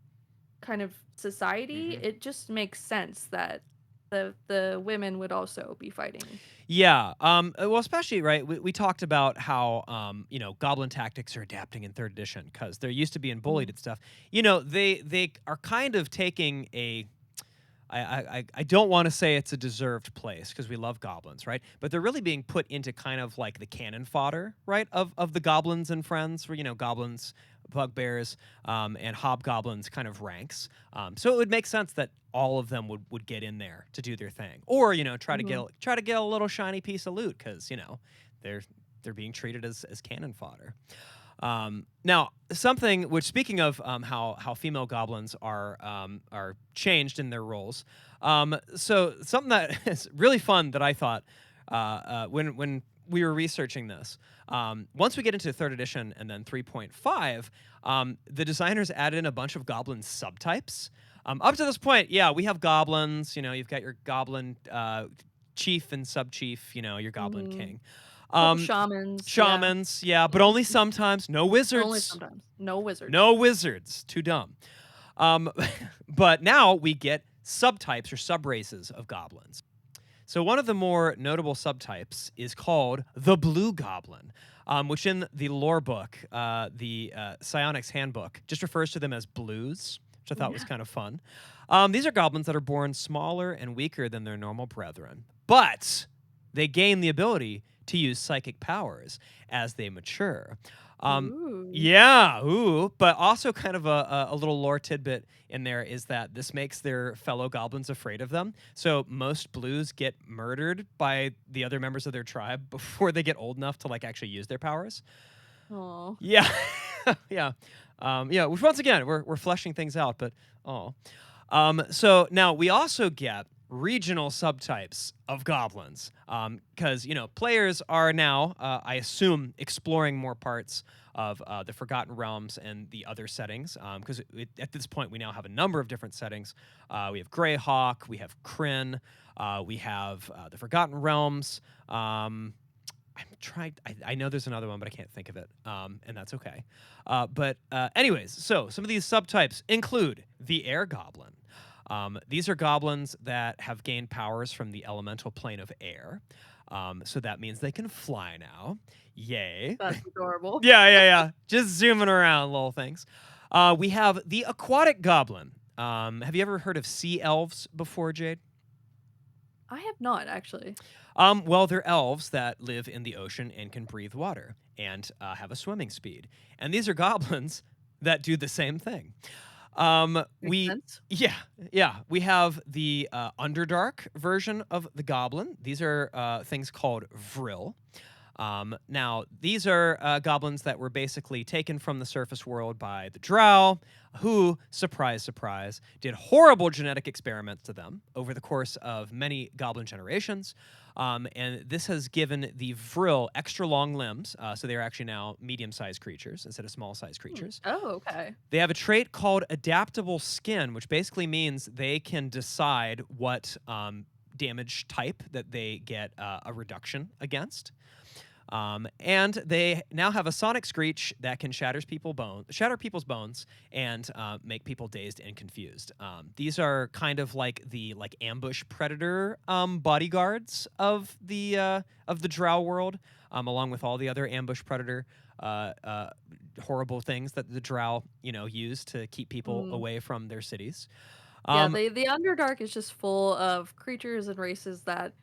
kind of society. Hmm. It just makes sense that the women would also be fighting. Yeah. Well, especially right. We talked about how you know, goblin tactics are adapting in third edition because they're used to being bullied Mhm. and stuff. You know, they are kind of taking a I don't want to say it's a deserved place because we love goblins, right? But they're really being put into kind of like the cannon fodder, right? Of the goblins and friends, where, you know, goblins, bugbears, and hobgoblins kind of ranks. So it would make sense that all of them would get in there to do their thing, or, you know, Mhm. try to get a little shiny piece of loot because, you know, they're they're being treated as cannon fodder. Now, something which, speaking of how female goblins are changed in their roles, so something that is really fun that I thought when we were researching this. Once we get into third edition and then 3.5, the designers added in a bunch of goblin subtypes. Up to this point, yeah, we have goblins. You know, you've got your goblin chief and sub chief. You know, your goblin Mhm. king. Couple Um, shamans, yeah. Shamans, yeah, but only sometimes. No Only wizards. sometimes. No wizards. No wizards. Too dumb. Um, but now we get subtypes or subraces of goblins. So one of the more notable subtypes is called the Blue Goblin, which in the lore book, the Psionics Handbook, just refers to them as blues, which I thought was Yeah. kind of fun. These are goblins that are born smaller and weaker than their normal brethren, but they gain the ability to use psychic powers as they mature. Um, Ooh. yeah, ooh, but also kind of a little lore tidbit in there is that this makes their fellow goblins afraid of them. So most blues get murdered by the other members of their tribe before they get old enough to, like, actually use their powers. Oh. Yeah. Yeah. Yeah, which once again, we're fleshing things out, but oh. So now we also get regional subtypes of goblins. Because, players are now, I assume, exploring more parts of the Forgotten Realms and the other settings. Because at this point, we now have a number of different settings. We have Greyhawk, we have Kryn, we have the Forgotten Realms. I'm trying. I know there's another one, but I can't think of it, and that's okay. Anyways, so some of these subtypes include the Air Goblin. These are goblins that have gained powers from the elemental plane of air. So that means they can fly now. Yay. That's adorable. Yeah. Just zooming around, little things. We have the Aquatic Goblin. Have you ever heard of sea elves before, Jade? I have not actually. Well, they're elves that live in the ocean and can breathe water and have a swimming speed. And these are goblins that do the same thing. Makes We, sense. yeah, we have the Underdark version of the goblin. These are things called Vril. Now, these are goblins that were basically taken from the surface world by the Drow, who, surprise, surprise, did horrible genetic experiments to them over the course of many goblin generations. And this has given the Vril extra long limbs, so they're actually now medium-sized creatures instead of small-sized creatures. Oh, okay. They have a trait called adaptable skin, which basically means they can decide what damage type that they get a reduction against. And they now have a sonic screech that can shatter people's bones and make people dazed and confused. These are kind of like the ambush predator bodyguards of the Drow world, along with all the other ambush predator horrible things that the Drow use to keep people Mm. away from their cities. Yeah, Um, the Underdark is just full of creatures and races that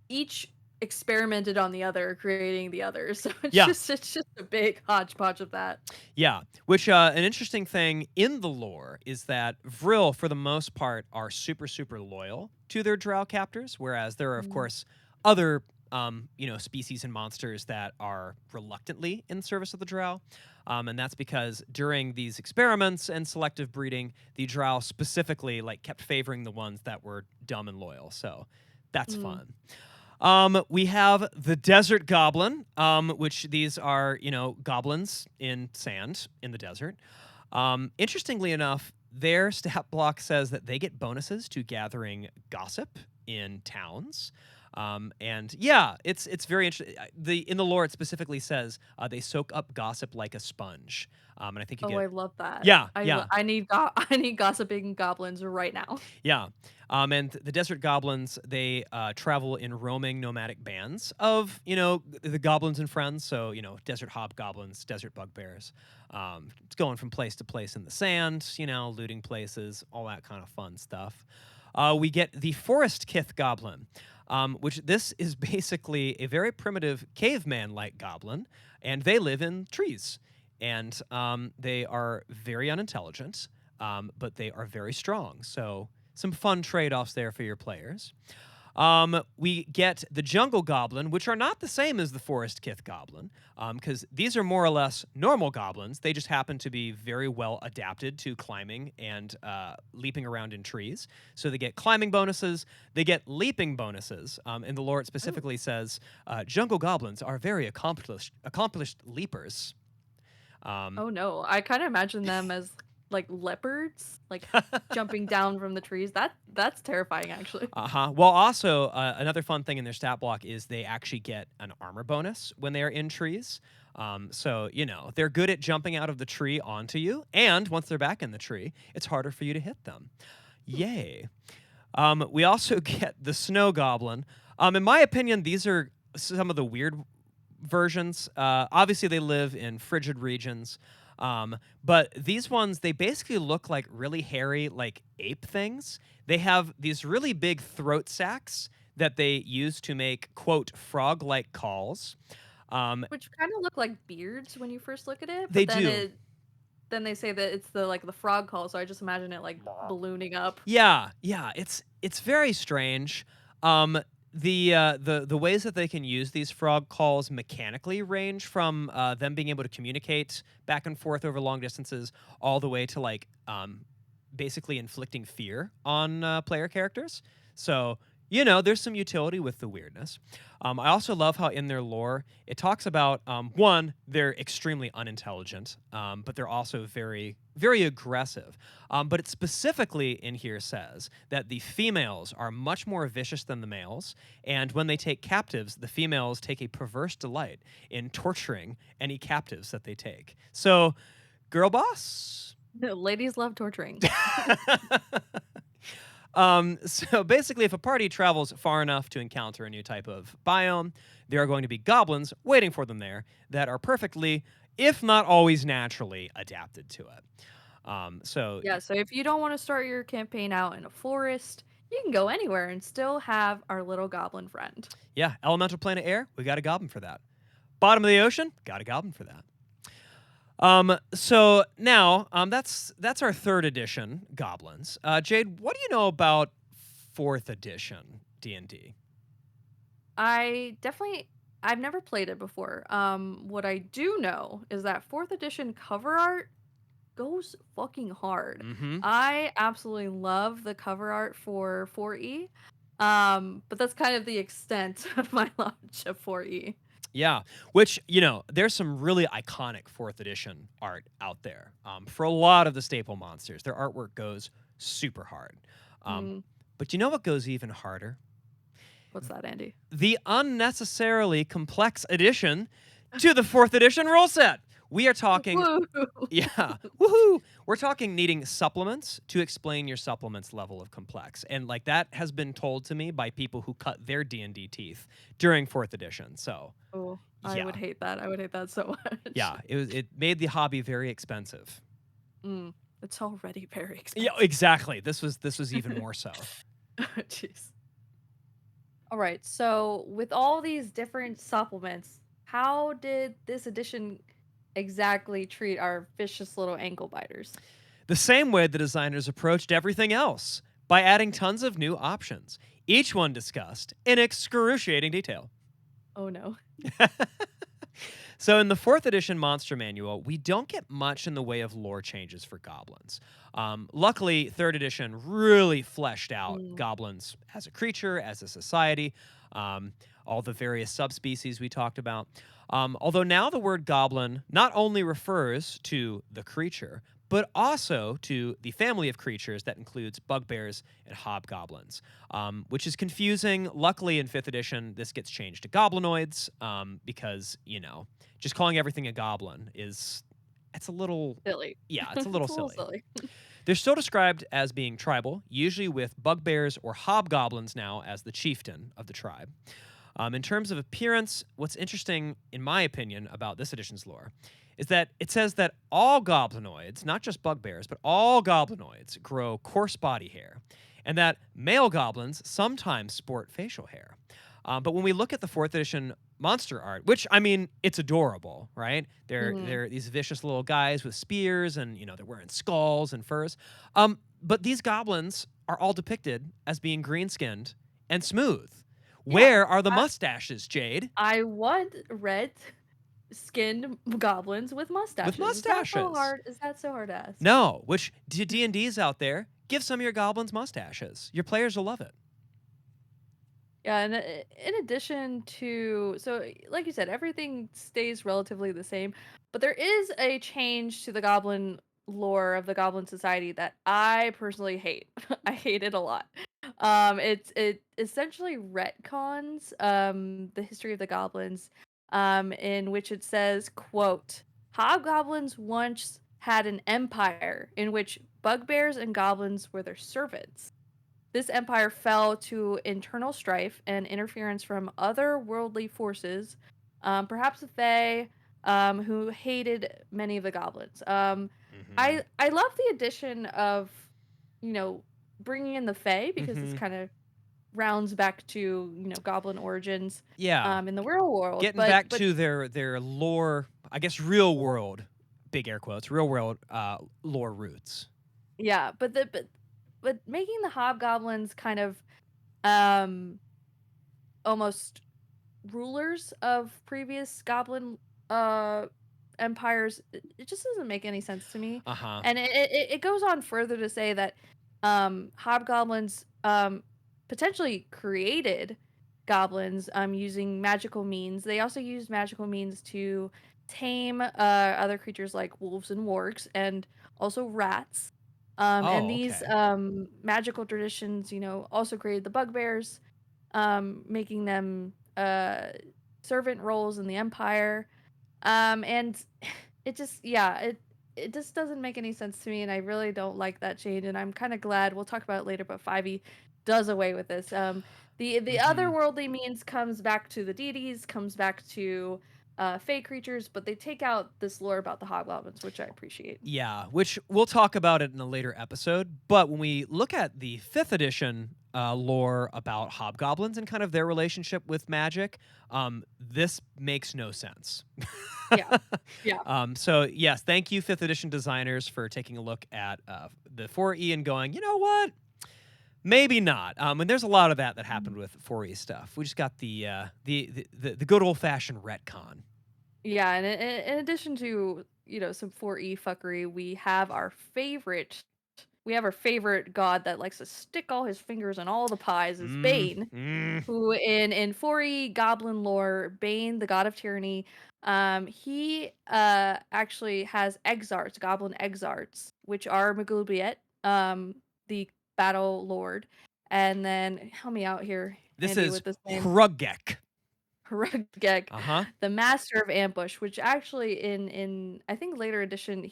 each experimented on the other, creating the other. So yeah, it's just a big hodgepodge of that. Yeah, which an interesting thing in the lore is that Vril, for the most part, are super, super loyal to their drow captors, whereas there are, of Mm. course, other species and monsters that are reluctantly in service of the drow. And that's because during these experiments and selective breeding, the drow specifically kept favoring the ones that were dumb and loyal. So that's Mm. fun. We have the Desert Goblin, which these are, goblins in sand in the desert. Interestingly enough, their stat block says that they get bonuses to gathering gossip in towns. And yeah, it's very interesting. In the lore, it specifically says they soak up gossip like a sponge. And I think you Oh, get I love that. yeah, yeah. I need I need gossiping goblins right now. Yeah. And the desert goblins, they travel in roaming nomadic bands of, the goblins and friends. So, desert hobgoblins, desert bugbears. It's going from place to place in the sand, looting places, all that kind of fun stuff. We get the forest kith goblin, which this is basically a very primitive caveman-like goblin, and they live in trees. And they are very unintelligent, but they are very strong. So some fun trade-offs there for your players. We get the jungle goblin, which are not the same as the forest kith goblin, because these are more or less normal goblins. They just happen to be very well adapted to climbing and leaping around in trees. So they get climbing bonuses, they get leaping bonuses. And the lore it Oh. specifically says jungle goblins are very accomplished leapers. Um, Oh no, I kind of imagine them as like leopards, like jumping down from the trees. That's terrifying, actually. Uh-huh. Well, also, another fun thing in their stat block is they actually get an armor bonus when they are in trees. So, they're good at jumping out of the tree onto you, and once they're back in the tree, it's harder for you to hit them. Yay. We also get the snow goblin. In my opinion, these are some of the weird versions. Obviously, they live in frigid regions. But these ones, they basically look like really hairy, ape things. They have these really big throat sacs that they use to make, quote, frog like calls. Which kind of look like beards when you first look at it, They but do. then they say that it's the frog call, so I just imagine it like ballooning up. Yeah, it's very strange. the ways that they can use these frog calls mechanically range from them being able to communicate back and forth over long distances, all the way to like basically inflicting fear on player characters. So there's some utility with the weirdness. I also love how in their lore it talks about one, they're extremely unintelligent, but they're also very, very aggressive. But it specifically in here says that the females are much more vicious than the males, and when they take captives, the females take a perverse delight in torturing any captives that they take. So, girl boss. Ladies love torturing. So basically, if a party travels far enough to encounter a new type of biome, there are going to be goblins waiting for them there that are perfectly, if not always naturally, adapted to it. So Yeah, so if you don't want to start your campaign out in a forest, you can go anywhere and still have our little goblin friend. yeah, elemental plane of air, we got a goblin for that. Bottom of the ocean, got a goblin for that. So now, that's our 3rd edition goblins. Jayde, what do you know about 4th edition D&D? I've never played it before. What I do know is that 4th edition cover art goes fucking hard. Mm-hmm. I absolutely love the cover art for 4E. But that's kind of the extent of my knowledge of 4E. Yeah, which, there's some really iconic 4th edition art out there. For a lot of the staple monsters, their artwork goes super hard. Um, Mm, but you know what goes even harder? what's that, Andy? The unnecessarily complex addition to the 4th edition rule set. We are talking, Woo! yeah, woohoo! We're talking needing supplements to explain your supplements level of complex. And like that has been told to me by people who cut their D&D teeth during 4th edition. So, Oh, I yeah. would hate that. I would hate that so much. Yeah, it made the hobby very expensive. Mm, it's already very Yeah, expensive. exactly. This was even more so. Jeez. All right. So, with all these different supplements, how did this edition exactly treat our vicious little ankle biters? The same way the designers approached everything else, by adding tons of new options, each one discussed in excruciating detail. Oh no. So in the 4th edition monster manual, we don't get much in the way of lore changes for goblins. Luckily, 3rd edition really fleshed out Mm, goblins as a creature, as a society, all the various subspecies we talked about. Although now the word goblin not only refers to the creature, but also to the family of creatures that includes bugbears and hobgoblins, which is confusing. Luckily, in 5th edition, this gets changed to goblinoids because, just calling everything a goblin it's a little, silly. yeah, it's a little It's a little silly. silly. They're still described as being tribal, usually with bugbears or hobgoblins now as the chieftain of the tribe. In terms of appearance, what's interesting, in my opinion, about this edition's lore is that it says that all goblinoids, not just bugbears, but all goblinoids grow coarse body hair, and that male goblins sometimes sport facial hair. But when we look at the 4th edition monster art, which I mean, it's adorable, right? Mhm. They're these vicious little guys with spears, and they're wearing skulls and furs. But these goblins are all depicted as being green skinned and smooth. Yeah. Where are the mustaches, Jayde? I want red skinned goblins with With mustaches. Is that so mustaches. hard? Is that so hard to ask? No, which to D&Ds out there, give some of your goblins mustaches. Your players will love it. Yeah, and in addition to, so like you said, everything stays relatively the same, but there is a change to the goblin lore of the Goblin Society that I personally hate. I hate it a lot. It essentially retcons the history of the goblins, in which it says, quote, "Hobgoblins once had an empire in which bugbears and goblins were their servants. This empire fell to internal strife and interference from other worldly forces, perhaps the Fae, who hated many of the goblins." Mm-hmm. I love the addition of, you know, bringing in the Fae because this Mm-hmm. kind of rounds back to, goblin origins, Yeah. in the real world. Getting But back to their lore, I guess real world, big air quotes, real world lore roots. yeah, but making the hobgoblins kind of um almost rulers of previous goblin uh empires. It just doesn't make any sense to me. Uh-huh. And it goes on further to say that hobgoblins potentially created goblins using magical means. They also used magical means to tame other creatures like wolves and wargs, and also rats. And Oh, these okay. magical traditions, also created the bugbears, making them servant roles in the empire. And it just, yeah, it just doesn't make any sense to me, and I really don't like that change. And I'm kind of glad, we'll talk about it later, but 5e does away with this. The Mhm. otherworldly means comes back to the deities, comes back to fey creatures, but they take out this lore about the hobgoblins, which I appreciate. Yeah, which we'll talk about it in a later episode. But when we look at the 5th edition lore about hobgoblins and kind of their relationship with magic, this makes no sense. Yeah, yeah. So, yes, thank you, 5th edition designers, for taking a look at the 4E and going, you know what? Maybe not. And there's a lot of that happened with 4E stuff. We just got the good old fashioned retcon. Yeah, and in addition to, some 4E fuckery, we have our favorite god that likes to stick all his fingers in all the pies is Mm, Bane, mm. who in 4E goblin lore, Bane, the god of tyranny, he actually has exarts, goblin exarts, which are Maglubiet, the battle lord. And then help me out here, This Andy, is with this name. Hrugek. Rugek, Uh-huh. the master of ambush, which actually in I think later edition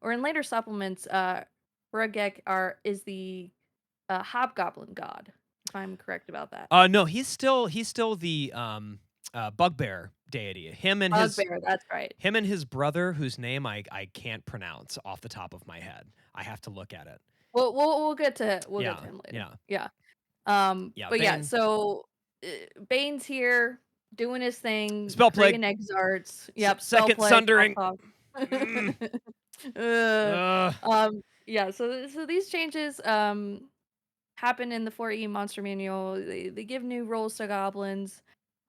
or in later supplements, Rugek is the hobgoblin god, if I'm correct about that. No, he's still the bugbear deity. Bugbear, that's right. Him and his brother, whose name I can't pronounce off the top of my head. I have to look at it. We'll get to Yeah, him later. yeah, Yeah. yeah. But yeah, Bane, so Bane's here doing his thing, spell plague, creating exarts. Yep, spell second plague, cough sundering. cough. Mm, uh, ugh. yeah, so these changes happen in the 4E monster manual. They give new roles to goblins.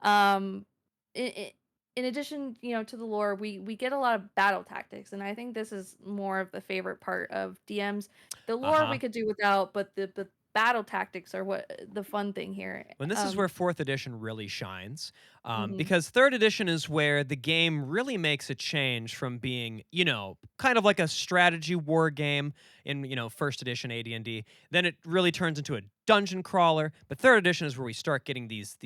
Um, in, in addition, to the lore, we get a lot of battle tactics, and I think this is more of the favorite part of DMs. The lore we Uh-huh. could do without, but the battle tactics are what the fun thing here. When this is where 4th edition really shines, Mhm, because 3rd edition is where the game really makes a change from being, kind of like a strategy war game in, 1st edition AD&D. Then it really turns into a dungeon crawler. But 3rd edition is where we start getting these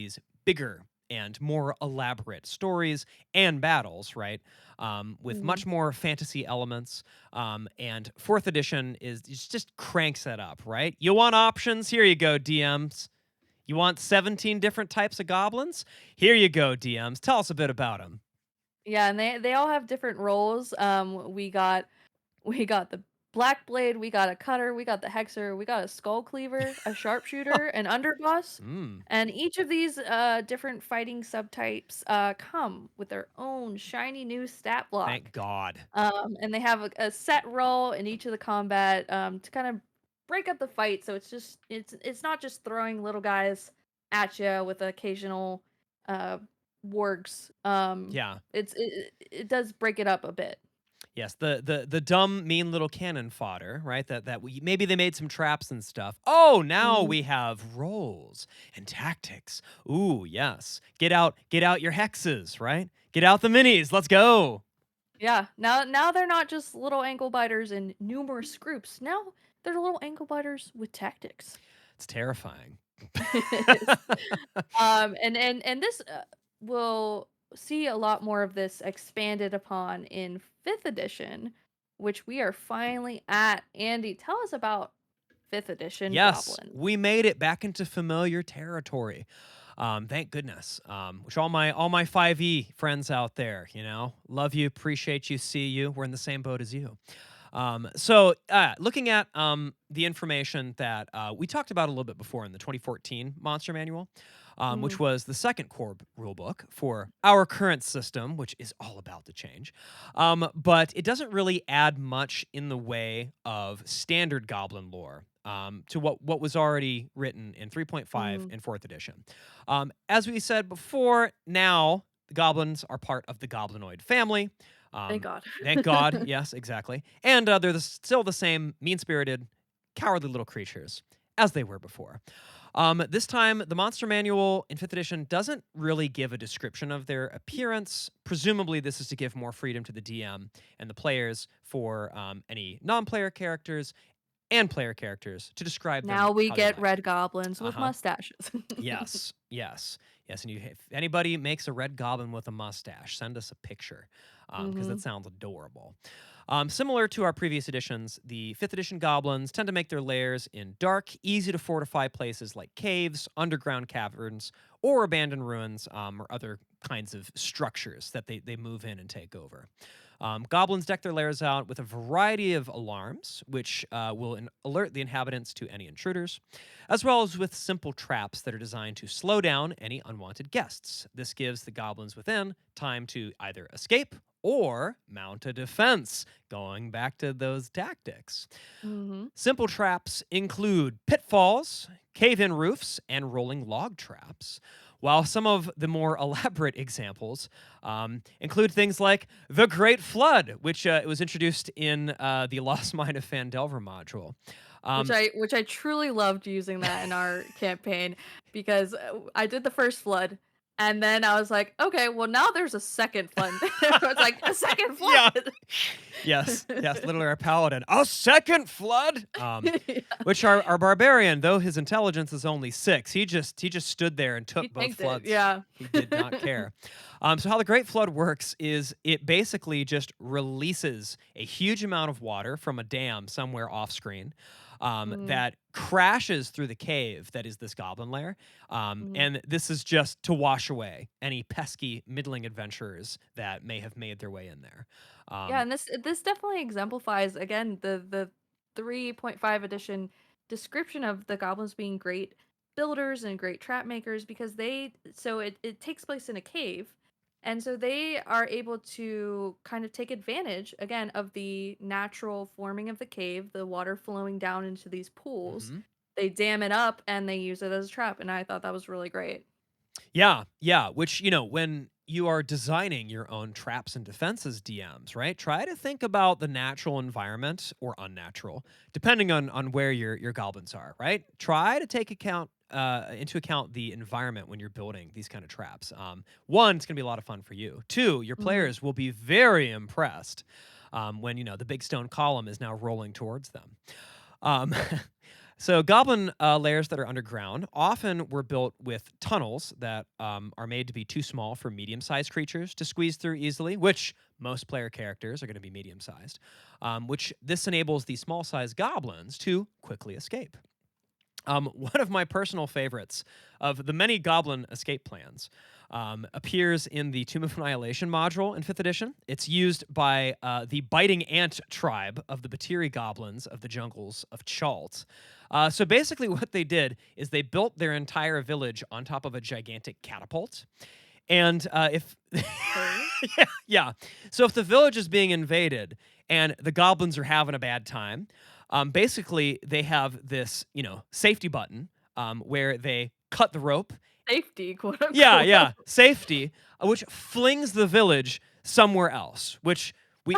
bigger and more elaborate stories and battles, right? With mhm. much more fantasy elements. And 4th edition just cranks that up, right? You want options? Here you go, DMs. You want 17 different types of goblins? Here you go, DMs. Tell us a bit about them. Yeah, and they all have different roles. We got the Black Blade, we got a Cutter, we got the Hexer, we got a Skull Cleaver, a Sharpshooter, an Underboss, Mm, and each of these different fighting subtypes come with their own shiny new stat thank block. God. And they have a set role in each of the combat to kind of break up the fight. So it's not just throwing little guys at you with occasional uh, wargs. Yeah. It does break it up a bit. Yes, the dumb, mean little cannon fodder, right? Maybe they made some traps and stuff. Oh, now Mhm. we have roles and tactics. Ooh, yes. Get out your hexes, right? Get out the minis. Let's go. Yeah. Now they're not just little ankle biters in numerous groups. Now they're little ankle biters with tactics. It's terrifying. It is. And this will see a lot more of this expanded upon in 5th edition, which we are finally at. Andy, tell us about 5th edition Yes, Goblin. we made it back into familiar territory. Thank goodness. Which all my 5e friends out there, love you, appreciate you, see you. We're in the same boat as you. Looking at the information that we talked about a little bit before in the 2014 Monster Manual, which Mhm. was the second core rulebook for our current system, which is all about to change. But it doesn't really add much in the way of standard Goblin lore. to what was already written in 3.5 Mm, and 4th edition. As we said before, now the goblins are part of the goblinoid family. thank Um, God. thank God, yes, exactly. And they're still the same mean-spirited, cowardly little creatures as they were before. This time, the Monster Manual in 5th edition doesn't really give a description of their appearance. Presumably, this is to give more freedom to the DM and the players for any non-player characters and player characters to describe them Now we how they get like. red goblins with Uh-huh. mustaches. Yes, yes, yes. And if anybody makes a red goblin with a mustache, send us a picture because that Hmm. sounds adorable. Similar to our previous editions, the 5th edition goblins tend to make their lairs in dark, easy to fortify places like caves, underground caverns, or abandoned ruins, or other kinds of structures that they move in and take over. Goblins deck their lairs out with a variety of alarms, which will alert the inhabitants to any intruders, as well as with simple traps that are designed to slow down any unwanted guests. This gives the goblins within time to either escape or mount a defense, going back to those tactics. Hmm. Simple traps include pitfalls, cave in roofs, and rolling log traps. While some of the more elaborate examples include things like the Great Flood, which was introduced in the Lost Mine of Phandelver module. Which Um, I truly loved using that in our campaign because I did the first flood, and then I was like, okay, well now there's a second flood. Everyone's like, a second yeah, flood. yes, yes, literally our paladin. A second flood. Yeah, Which our barbarian, though his intelligence is only 6, he just stood there and he took both tanked it. floods. Yeah. He did not care. So how the Great Flood works is it basically just releases a huge amount of water from a dam somewhere off screen. Mm, That crashes through the cave that is this goblin lair. mm. And this is just to wash away any pesky middling adventurers that may have made their way in there. Yeah, Um, and this definitely exemplifies again the 3.5 edition description of the goblins being great builders and great trap makers because it takes place in a cave. And so they are able to kind of take advantage again of the natural forming of the cave, the water flowing down into these pools. mhm. They dam it up and they use it as a trap, and I thought that was really great. Yeah, yeah. Which, when you are designing your own traps and defenses DMs, right? Try to think about the natural environment or unnatural, depending on where your goblins are, right? Try to take into account the environment when you're building these kind of traps. One, it's gonna be a lot of fun for you. Two, your Mhm. players will be very impressed when the big stone column is now rolling towards them. Um, so goblin lairs that are underground often were built with tunnels that are made to be too small for medium-sized creatures to squeeze through easily, which most player characters are going to be medium-sized. Which this enables the small-sized goblins to quickly escape. One of my personal favorites of the many goblin escape plans appears in the Tomb of Annihilation module in 5th edition. It's used by the Biting Ant tribe of the Bestiary goblins of the jungles of Chalt. So basically, what they did is they built their entire village on top of a gigantic catapult. And if Okay. yeah, yeah, so if the village is being invaded and the goblins are having a bad time, basically they have this safety button where they cut the rope. Safety, quote Yeah, unquote. yeah, safety, which flings the village somewhere else. Which we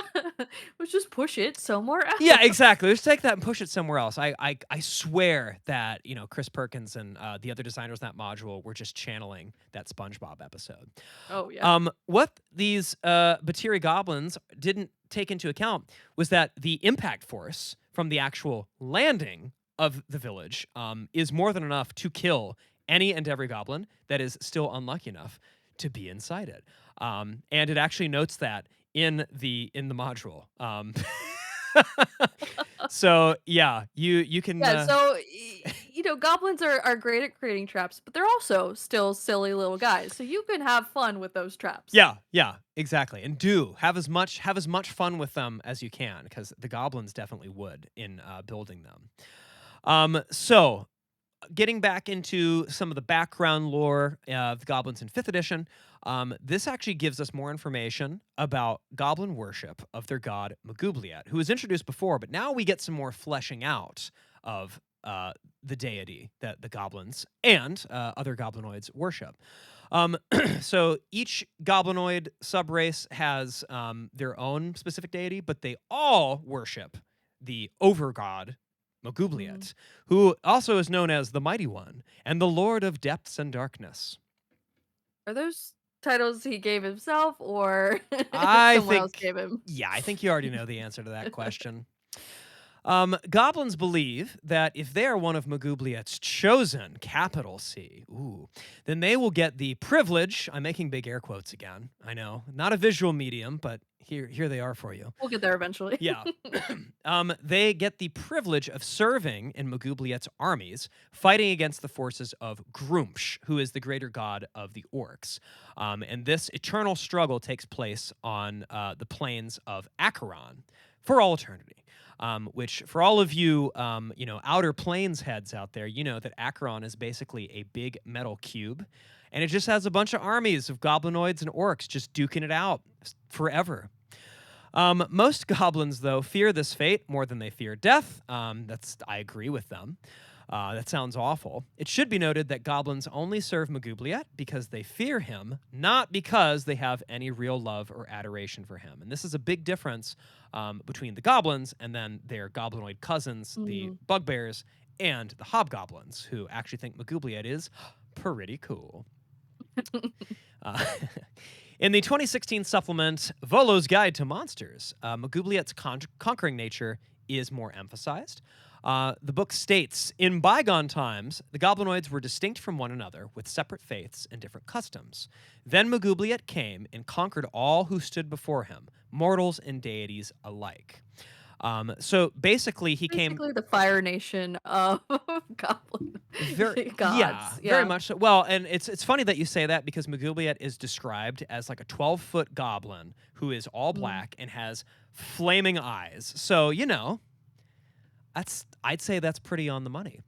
Let's just push it somewhere Yeah, else. exactly. Let's take that and push it somewhere else. I swear that Chris Perkins and the other designers in that module were just channeling that SpongeBob episode. Oh yeah. What these Batiri goblins didn't take into account was that the impact force from the actual landing of the village is more than enough to kill any and every goblin that is still unlucky enough to be inside it. And it actually notes that in the module. So yeah, you can. Yeah, so goblins are great at creating traps, but they're also still silly little guys. So you can have fun with those traps. Yeah, yeah, exactly. And do have as much fun with them as you can, because the goblins definitely would in building them. So getting back into some of the background lore of the goblins in 5th edition, this actually gives us more information about goblin worship of their god Magubliat, who was introduced before, but now we get some more fleshing out of the deity that the goblins and other goblinoids worship. Um, so each goblinoid subrace has their own specific deity, but they all worship the overgod Mm. Magubliet, who also is known as the Mighty One and the Lord of Depths and Darkness. Are those titles he gave himself or I someone else think, gave him? yeah, I think you already know the answer to that question. Goblins believe that if they are one of Magubliet's chosen, capital C, then they will get the privilege. I'm making big air quotes again. I know, not a visual medium, but here they are for you. We'll get there eventually. Yeah. They get the privilege of serving in Magubliet's armies, fighting against the forces of Grumsh, who is the greater god of the orcs. And this eternal struggle takes place on the plains of Acheron for all eternity. Which, for all of you, Outer Plains heads out there, you know that Acheron is basically a big metal cube, and it just has a bunch of armies of goblinoids and orcs just duking it out forever. Most goblins, though, fear this fate more than they fear death. I agree with them. That sounds awful. It should be noted that goblins only serve Magubliet because they fear him, not because they have any real love or adoration for him. And this is a big difference between the goblins and then their goblinoid cousins, the Mhm. bugbears, and the hobgoblins, who actually think Magubliet is pretty cool. Uh, in the 2016 supplement, Volo's Guide to Monsters, Magubliet's conquering nature is more emphasized. The book states, in bygone times, the goblinoids were distinct from one another with separate faiths and different customs. Then Magubliet came and conquered all who stood before him, mortals and deities alike. So basically, he came Basically the Fire Nation of goblin gods. very Yeah. much so. Well, and it's funny that you say that because Magubliet is described as like a 12-foot goblin who is all Mm. black and has flaming eyes. So, I'd say that's pretty on the money.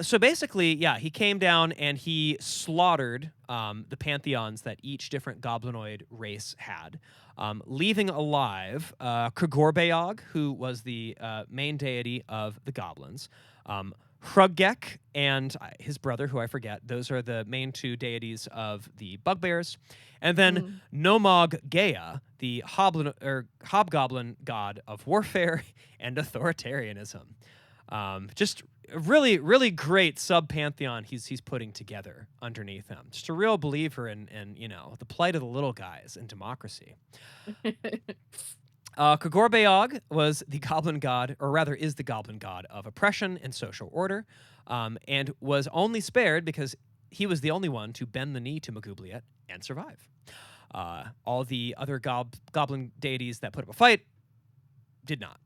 So basically, yeah, he came down and he slaughtered the pantheons that each different goblinoid race had, leaving alive Kagorbeog, who was the main deity of the goblins, Hruggek and his brother, who I forget. Those are the main two deities of the bugbears. And then Mm. Nomog Gaea, the hobgoblin god of warfare and authoritarianism. Just a really, really great sub-pantheon he's putting together underneath him. Just a real believer in the plight of the little guys and democracy. Kagorbeog was the goblin god, or rather is the goblin god of oppression and social order, and was only spared because he was the only one to bend the knee to Magubliet and survive. All the other goblin deities that put up a fight did not.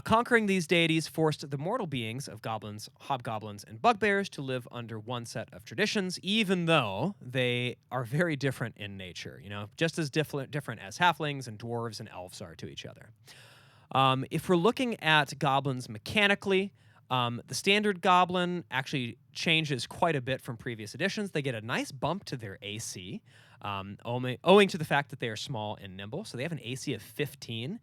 Conquering these deities forced the mortal beings of goblins, hobgoblins, and bugbears to live under one set of traditions, even though they are very different in nature, just as different as halflings and dwarves and elves are to each other. If we're looking at goblins mechanically, the standard goblin actually changes quite a bit from previous editions. They get a nice bump to their AC, owing to the fact that they are small and nimble. So they have an AC of 15,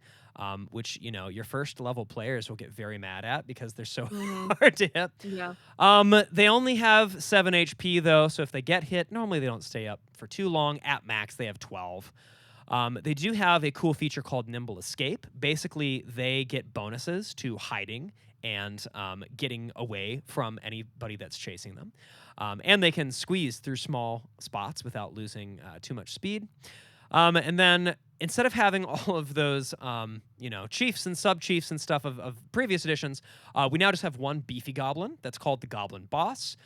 which, your first level players will get very mad at because they're so Mhm. hard to hit. Yeah. They only have 7 HP, though, so if they get hit, normally they don't stay up for too long. At max, they have 12. They do have a cool feature called Nimble Escape. Basically, they get bonuses to hiding and getting away from anybody that's chasing them. And they can squeeze through small spots without losing too much speed. And then instead of having all of those, chiefs and sub-chiefs and stuff of previous editions, we now just have one beefy goblin that's called the Goblin Boss.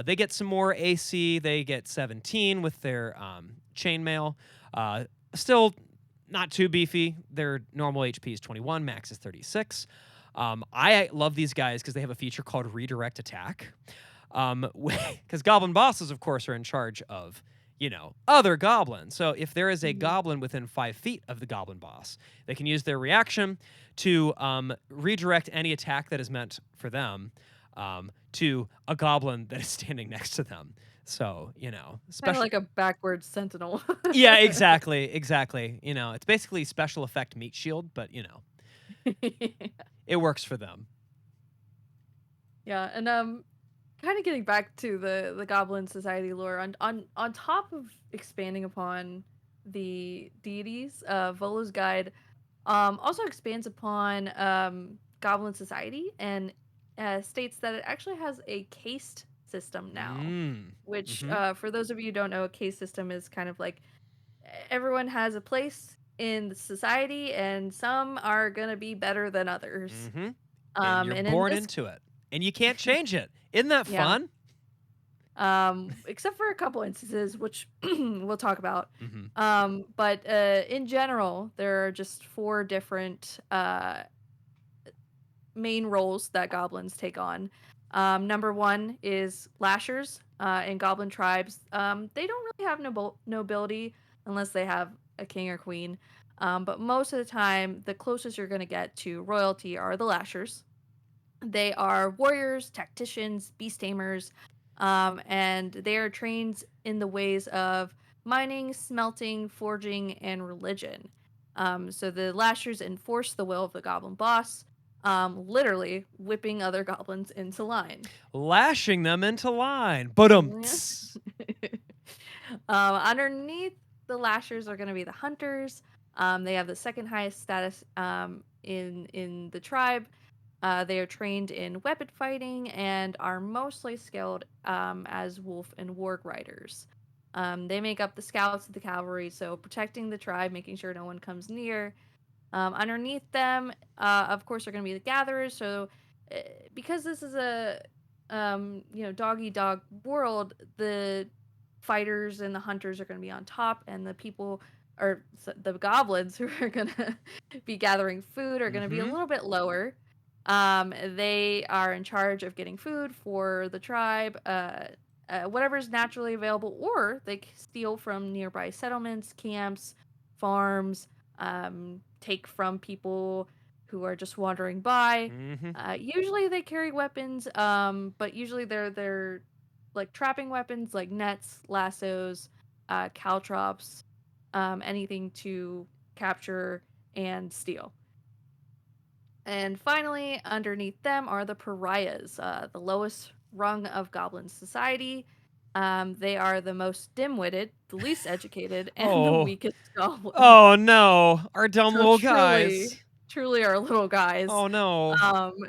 They get some more AC. They get 17 with their chainmail. Still not too beefy. Their normal HP is 21, max is 36. I love these guys because they have a feature called Redirect Attack. Because goblin bosses, of course, are in charge of, other goblins. So if there is a goblin within 5 feet of the goblin boss, they can use their reaction to redirect any attack that is meant for them to a goblin that is standing next to them. So, Kind of special. like a backwards sentinel. Yeah, exactly. It's basically special effect meat shield, but, it works for them. Yeah, and kind of getting back to the Goblin Society lore, on top of expanding upon the deities, Volo's Guide also expands upon Goblin Society and states that it actually has a caste system now, Mm. which Mm-hmm. for those of you who don't know, a caste system is kind of like everyone has a place in the society, and some are gonna be better than others. Mm-hmm. And you're And in born this, into it. And you can't change it. Isn't that yeah, fun? except for a couple instances, which we'll talk about. Mm-hmm. But in general, there are just four different main roles that goblins take on. Number one is lashers. In goblin tribes, they don't really have nobility unless they have a king or queen. But most of the time, the closest you're going to get to royalty are the lashers. They are warriors, tacticians, beast tamers, and they are trained in the ways of mining, smelting, forging, and religion. So the lashers enforce the will of the goblin boss, literally whipping other goblins into line. Lashing them into line. But Yeah. Underneath the lashers are going to be the hunters. They have the second highest status in the tribe. They are trained in weapon fighting and are mostly skilled as wolf and warg riders. They make up the scouts of the cavalry, so protecting the tribe, making sure no one comes near. Underneath them, of course, are going to be the gatherers. So, because this is a dog eat dog world, the fighters and the hunters are going to be on top, and the people or the goblins who are going to be gathering food are going to be a mm-hmm. little bit lower. They are in charge of getting food for the tribe, whatever's naturally available, or they steal from nearby settlements, camps, farms, take from people who are just wandering by. Mm-hmm. Usually they carry weapons, but usually they're like trapping weapons like nets, lassos, caltrops, anything to capture and steal. And finally, underneath them are the pariahs, the lowest rung of goblin society. They are the most dim-witted, the least educated, and the Oh. weakest goblins. Oh no. Our dumb So little truly, guys. truly our little guys. Oh no.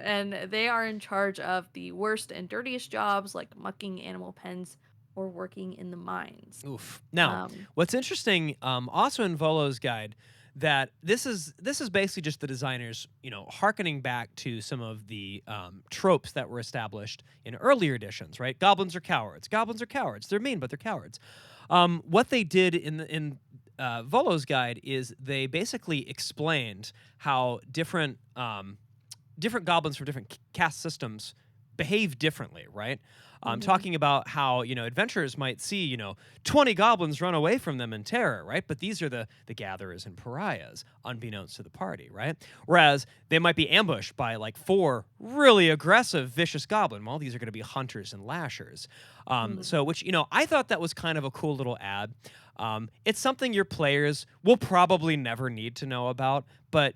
And they are in charge of the worst and dirtiest jobs like mucking animal pens or working in the mines. Oof. Now, Um, what's interesting, also in Volo's guide, that this is basically just the designers, harkening back to some of the tropes that were established in earlier editions. Right? Goblins are cowards. Goblins are cowards. They're mean, but they're cowards. What they did in Volo's guide is they basically explained how different goblins from different caste systems behave differently, right? mhm, Talking about how adventurers might see 20 goblins run away from them in terror, right? But these are the gatherers and pariahs, unbeknownst to the party, right? Whereas they might be ambushed by like four really aggressive, vicious goblin. Well, these are going to be hunters and lashers. mhm. So, which I thought that was kind of a cool little ad. It's something your players will probably never need to know about, but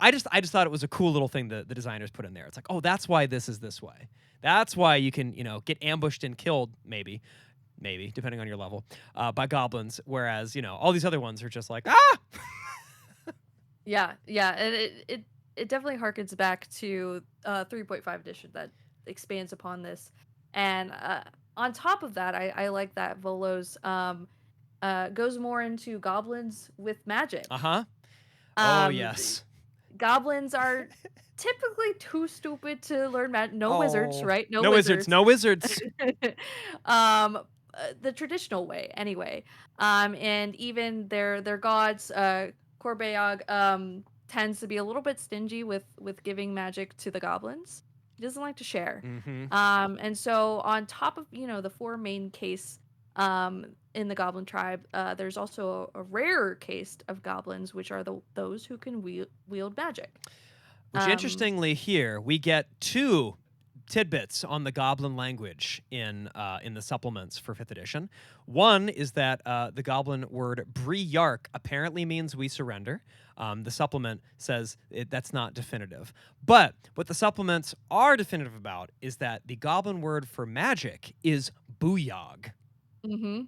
I just thought it was a cool little thing the designers put in there. It's like, oh, that's why this is this way. That's why you can get ambushed and killed, maybe depending on your level, by goblins. Whereas all these other ones are just like, ah. Yeah, yeah, and it definitely harkens back to 3.5 edition that expands upon this. And on top of that, I like that Volo's goes more into goblins with Uh magic. huh. Oh Um, yes. Goblins are typically too stupid to learn magic. No wizards, Oh, right? No no wizards. wizards. No wizards. um, the traditional way, anyway. And even their gods, Corbeog, tends to be a little bit stingy with giving magic to the goblins. He doesn't like to share. Mm-hmm. And so on top of the four main case in the goblin tribe, there's also a rarer caste of goblins, which are those who can wield magic. Which Um, interestingly here we get two tidbits on the goblin language in the supplements for 5th edition. One is that the goblin word "bree-yark" apparently means "we surrender." The supplement says that's not definitive. But what the supplements are definitive about is that the goblin word for magic is "booyog." Mm-hmm.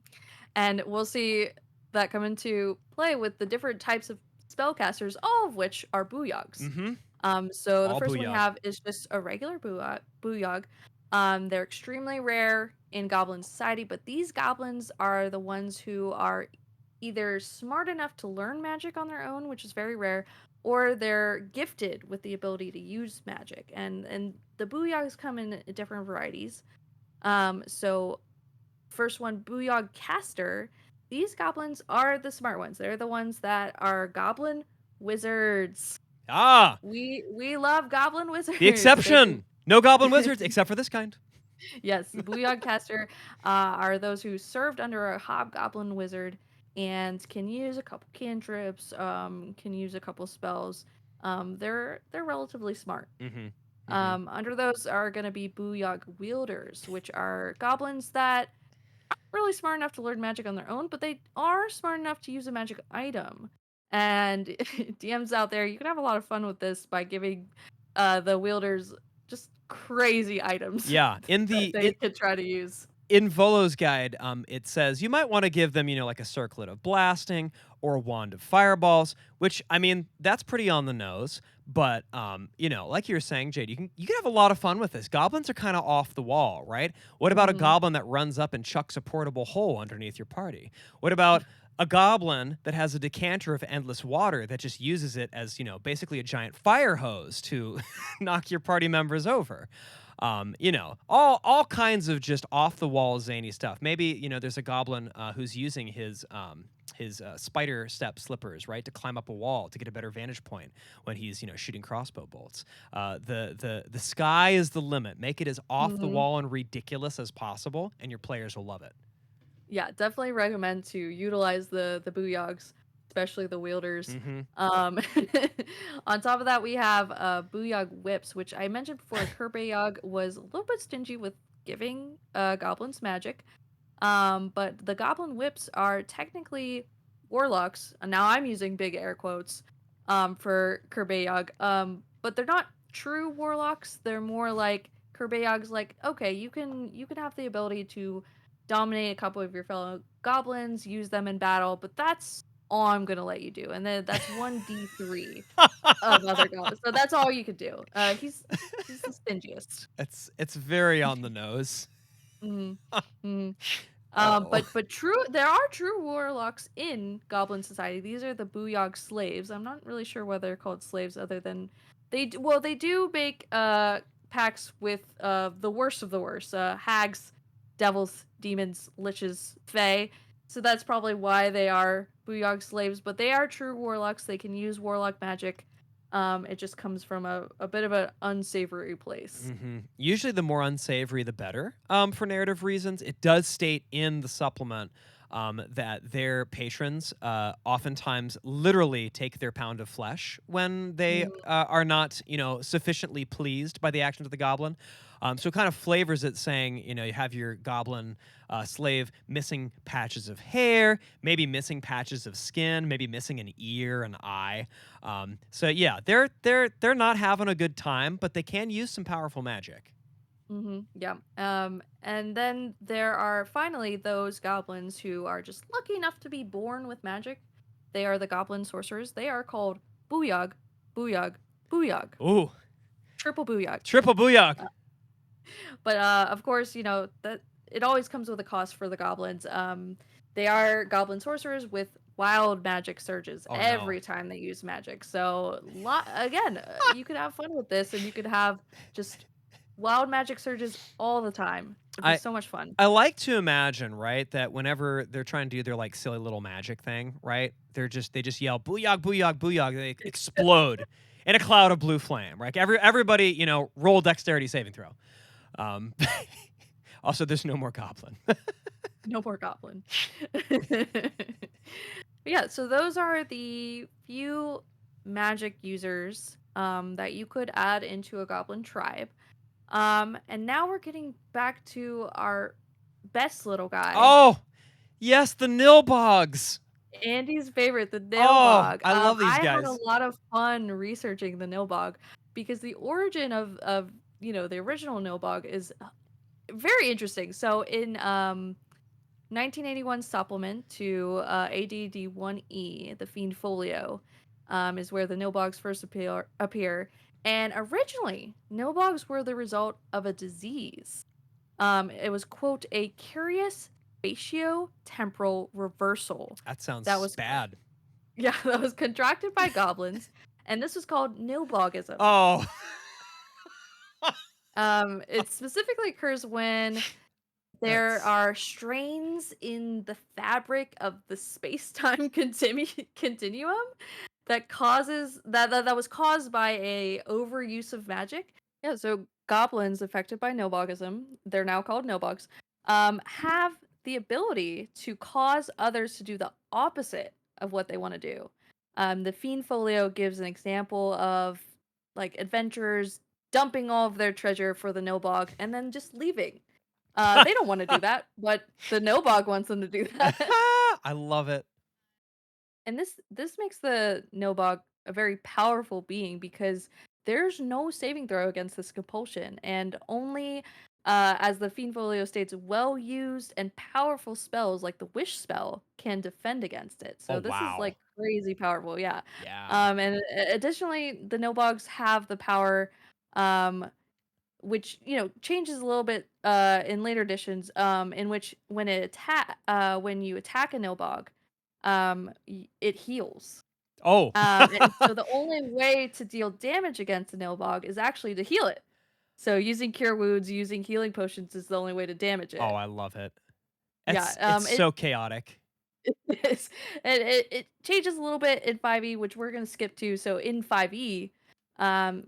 And we'll see that come into play with the different types of spellcasters, all of which are booyogs. Mm-hmm. So the All first one we booyog. have is just a regular booyog. They're extremely rare in goblin society, but these goblins are the ones who are either smart enough to learn magic on their own, which is very rare, or they're gifted with the ability to use magic. And the booyogs come in different varieties. So first one, Booyog Caster. These goblins are the smart ones. They're the ones that are goblin wizards. Ah, We love goblin wizards. the They can exception. No goblin wizards except for this kind. yes, the Booyog Caster are those who served under a hobgoblin wizard and can use a couple cantrips, can use a couple spells. They're relatively smart. Mm-hmm. Mm-hmm. Under those are going to be Booyog Wielders, which are goblins that really smart enough to learn magic on their own, but they are smart enough to use a magic item. And DMs out there, you can have a lot of fun with this by giving the wielders just crazy items Yeah, that they could try to use. in Volo's guide, it says you might want to give them, like a circlet of blasting or a wand of fireballs, which I mean that's pretty on the nose. But like you were saying, Jade, you can have a lot of fun with this. Goblins are kind of off the wall, right? What about a Mhm. goblin that runs up and chucks a portable hole underneath your party? What about a goblin that has a decanter of endless water that just uses it as basically a giant fire hose to knock your party members over? All kinds of just off the wall zany stuff. Maybe there's a goblin who's using his spider step slippers, right, to climb up a wall to get a better vantage point when he's shooting crossbow bolts. The sky is the limit. Make it as off the Mhm. wall and ridiculous as possible, and your players will love it. Yeah, definitely recommend to utilize the booyogs, especially the wielders. Mm-hmm. Um, on top of that, we have booyog whips, which I mentioned before. Kerbayog was a little bit stingy with giving goblins magic, but the goblin whips are technically warlocks. And now I'm using big air quotes for Kerbayog, but they're not true warlocks. They're more like Kerbayog's. Like, okay, you can have the ability to dominate a couple of your fellow goblins, use them in battle, but that's all I'm gonna let you do. And then that's 1d3 of other goblins. So that's all you could do. He's the stingiest. It's very on the nose. Mhm. Mhm. Oh. But there are true warlocks in Goblin Society. These are the Booyog slaves. I'm not really sure why they're called slaves, other than they do make pacts with the worst of the worst, hags, devils, demons, liches, fae. So that's probably why they are Booyog slaves. But they are true warlocks. They can use warlock magic. It just comes from a bit of an unsavory place. Usually, the more unsavory, the better. For narrative reasons, it does state in the supplement that their patrons oftentimes literally take their pound of flesh when they Mhm. are not, sufficiently pleased by the actions of the goblin. So it kind of flavors it, saying, you have your goblin slave missing patches of hair, maybe missing patches of skin, maybe missing an ear, an eye. So yeah, they're not having a good time, but they can use some powerful magic. Yeah. And then there are finally those goblins who are just lucky enough to be born with magic. They are the goblin sorcerers. They are called Booyog, Booyog, Booyog, Ooh, triple Booyog. triple booyog. But of course, that it always comes with a cost for the goblins. They are goblin sorcerers with wild magic surges Oh no. every time they use magic. So, again, you could have fun with this, and you could have just wild magic surges all the time. It'd be I so much fun. I like to imagine, right, that whenever they're trying to do their like silly little magic thing, right, they just yell booyog, booyog, booyog. They explode in a cloud of blue flame. Right, everybody, roll dexterity saving throw. Um, also, there's no more goblin. No more goblin. Yeah, so those are the few magic users that you could add into a goblin tribe. And now we're getting back to our best little guy, Oh, yes, the Nilbogs. Andy's favorite, the Oh, Nilbog. I love these I had a guys. lot of fun researching the Nilbog because the origin of the original Nilbog is very interesting. So in 1981 supplement to AD&D 1E, the Fiend Folio, is where the Nilbogs first appear. And originally, Nilbogs were the result of a disease. It was, quote, a curious spatio-temporal reversal That that sounds was, bad. yeah, that was contracted by goblins, and this was called Nilbogism. Oh. It specifically occurs when there That's are strains in the fabric of the space-time continuum that was caused by a overuse of magic. Yeah, so goblins affected by Nilbogism, they're now called Nilbogs, have the ability to cause others to do the opposite of what they want to do. The Fiend Folio gives an example of like adventurers dumping all of their treasure for the Nilbog and then just leaving. They don't want to do that, but the Nilbog wants them to do that. I love it. And this makes the Nilbog a very powerful being because there's no saving throw against this compulsion, and only as the Fiend Folio states, well used and powerful spells like the Wish spell can defend against it. Oh, So this is wow. like crazy powerful, yeah. Yeah. And additionally, the Nilbogs have the power, which changes a little bit in later editions, in which when you attack a Nilbog, it heals. Oh. And so the only way to deal damage against a Nilbog is actually to heal it. So using cure wounds, using healing potions is the only way to damage Oh, it. I love it. Yeah, It's so chaotic. it is, and it changes a little bit in 5e, which we're gonna skip to. So in 5e, um,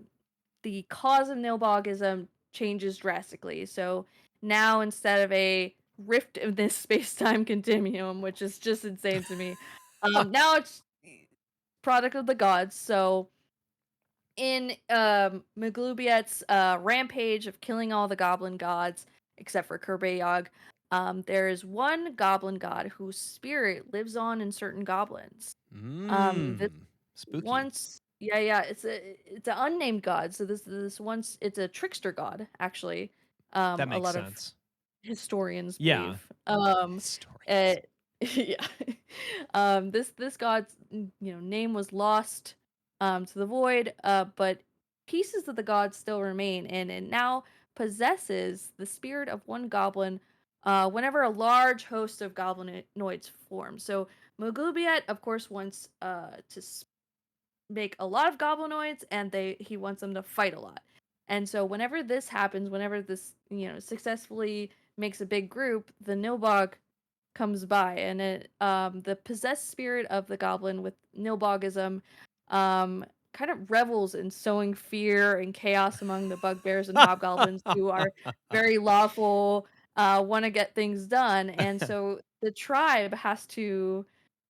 the cause of Nilbogism changes drastically. So now instead of a rift in this space-time continuum, which is just insane to me, now it's product of the gods. So in Maglubiet's rampage of killing all the goblin gods except for Kerbayog, there is one goblin god whose spirit lives on in certain goblins. This Spooky. once, yeah, it's an unnamed god. So this once it's a trickster god actually. That A makes lot of sense. historians Yeah. believe. Historians. It, yeah. This god's name was lost to the void, but pieces of the god still remain, and it now possesses the spirit of one goblin. Whenever a large host of goblinoids forms, so Mugubiet, of course, wants to make a lot of goblinoids, and he wants them to fight a lot. And so whenever this happens, whenever this successfully makes a big group, the Nilbog comes by, and the possessed spirit of the goblin with Nilbogism kind of revels in sowing fear and chaos among the bugbears and hobgoblins who are very lawful, want to get things done, and so the tribe has to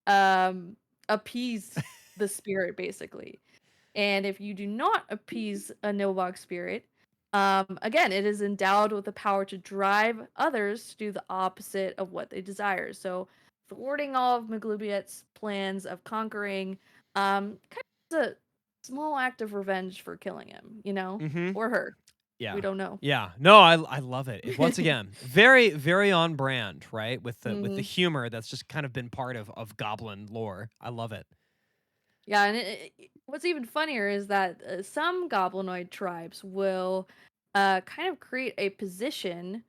um appease the spirit basically. And if you do not appease a Nilbog spirit, again, it is endowed with the power to drive others to do the opposite of what they desire. So, thwarting all of Maglubiet's plans of conquering, kind of a small act of revenge for killing him, Mhm. or her. We Yeah. don't know. Yeah. No, I love it. Once again, very very on brand, right? With the hmm humor that's just kind of been part of goblin lore. I love it. Yeah, and what's even funnier is that some goblinoid tribes will kind of create a position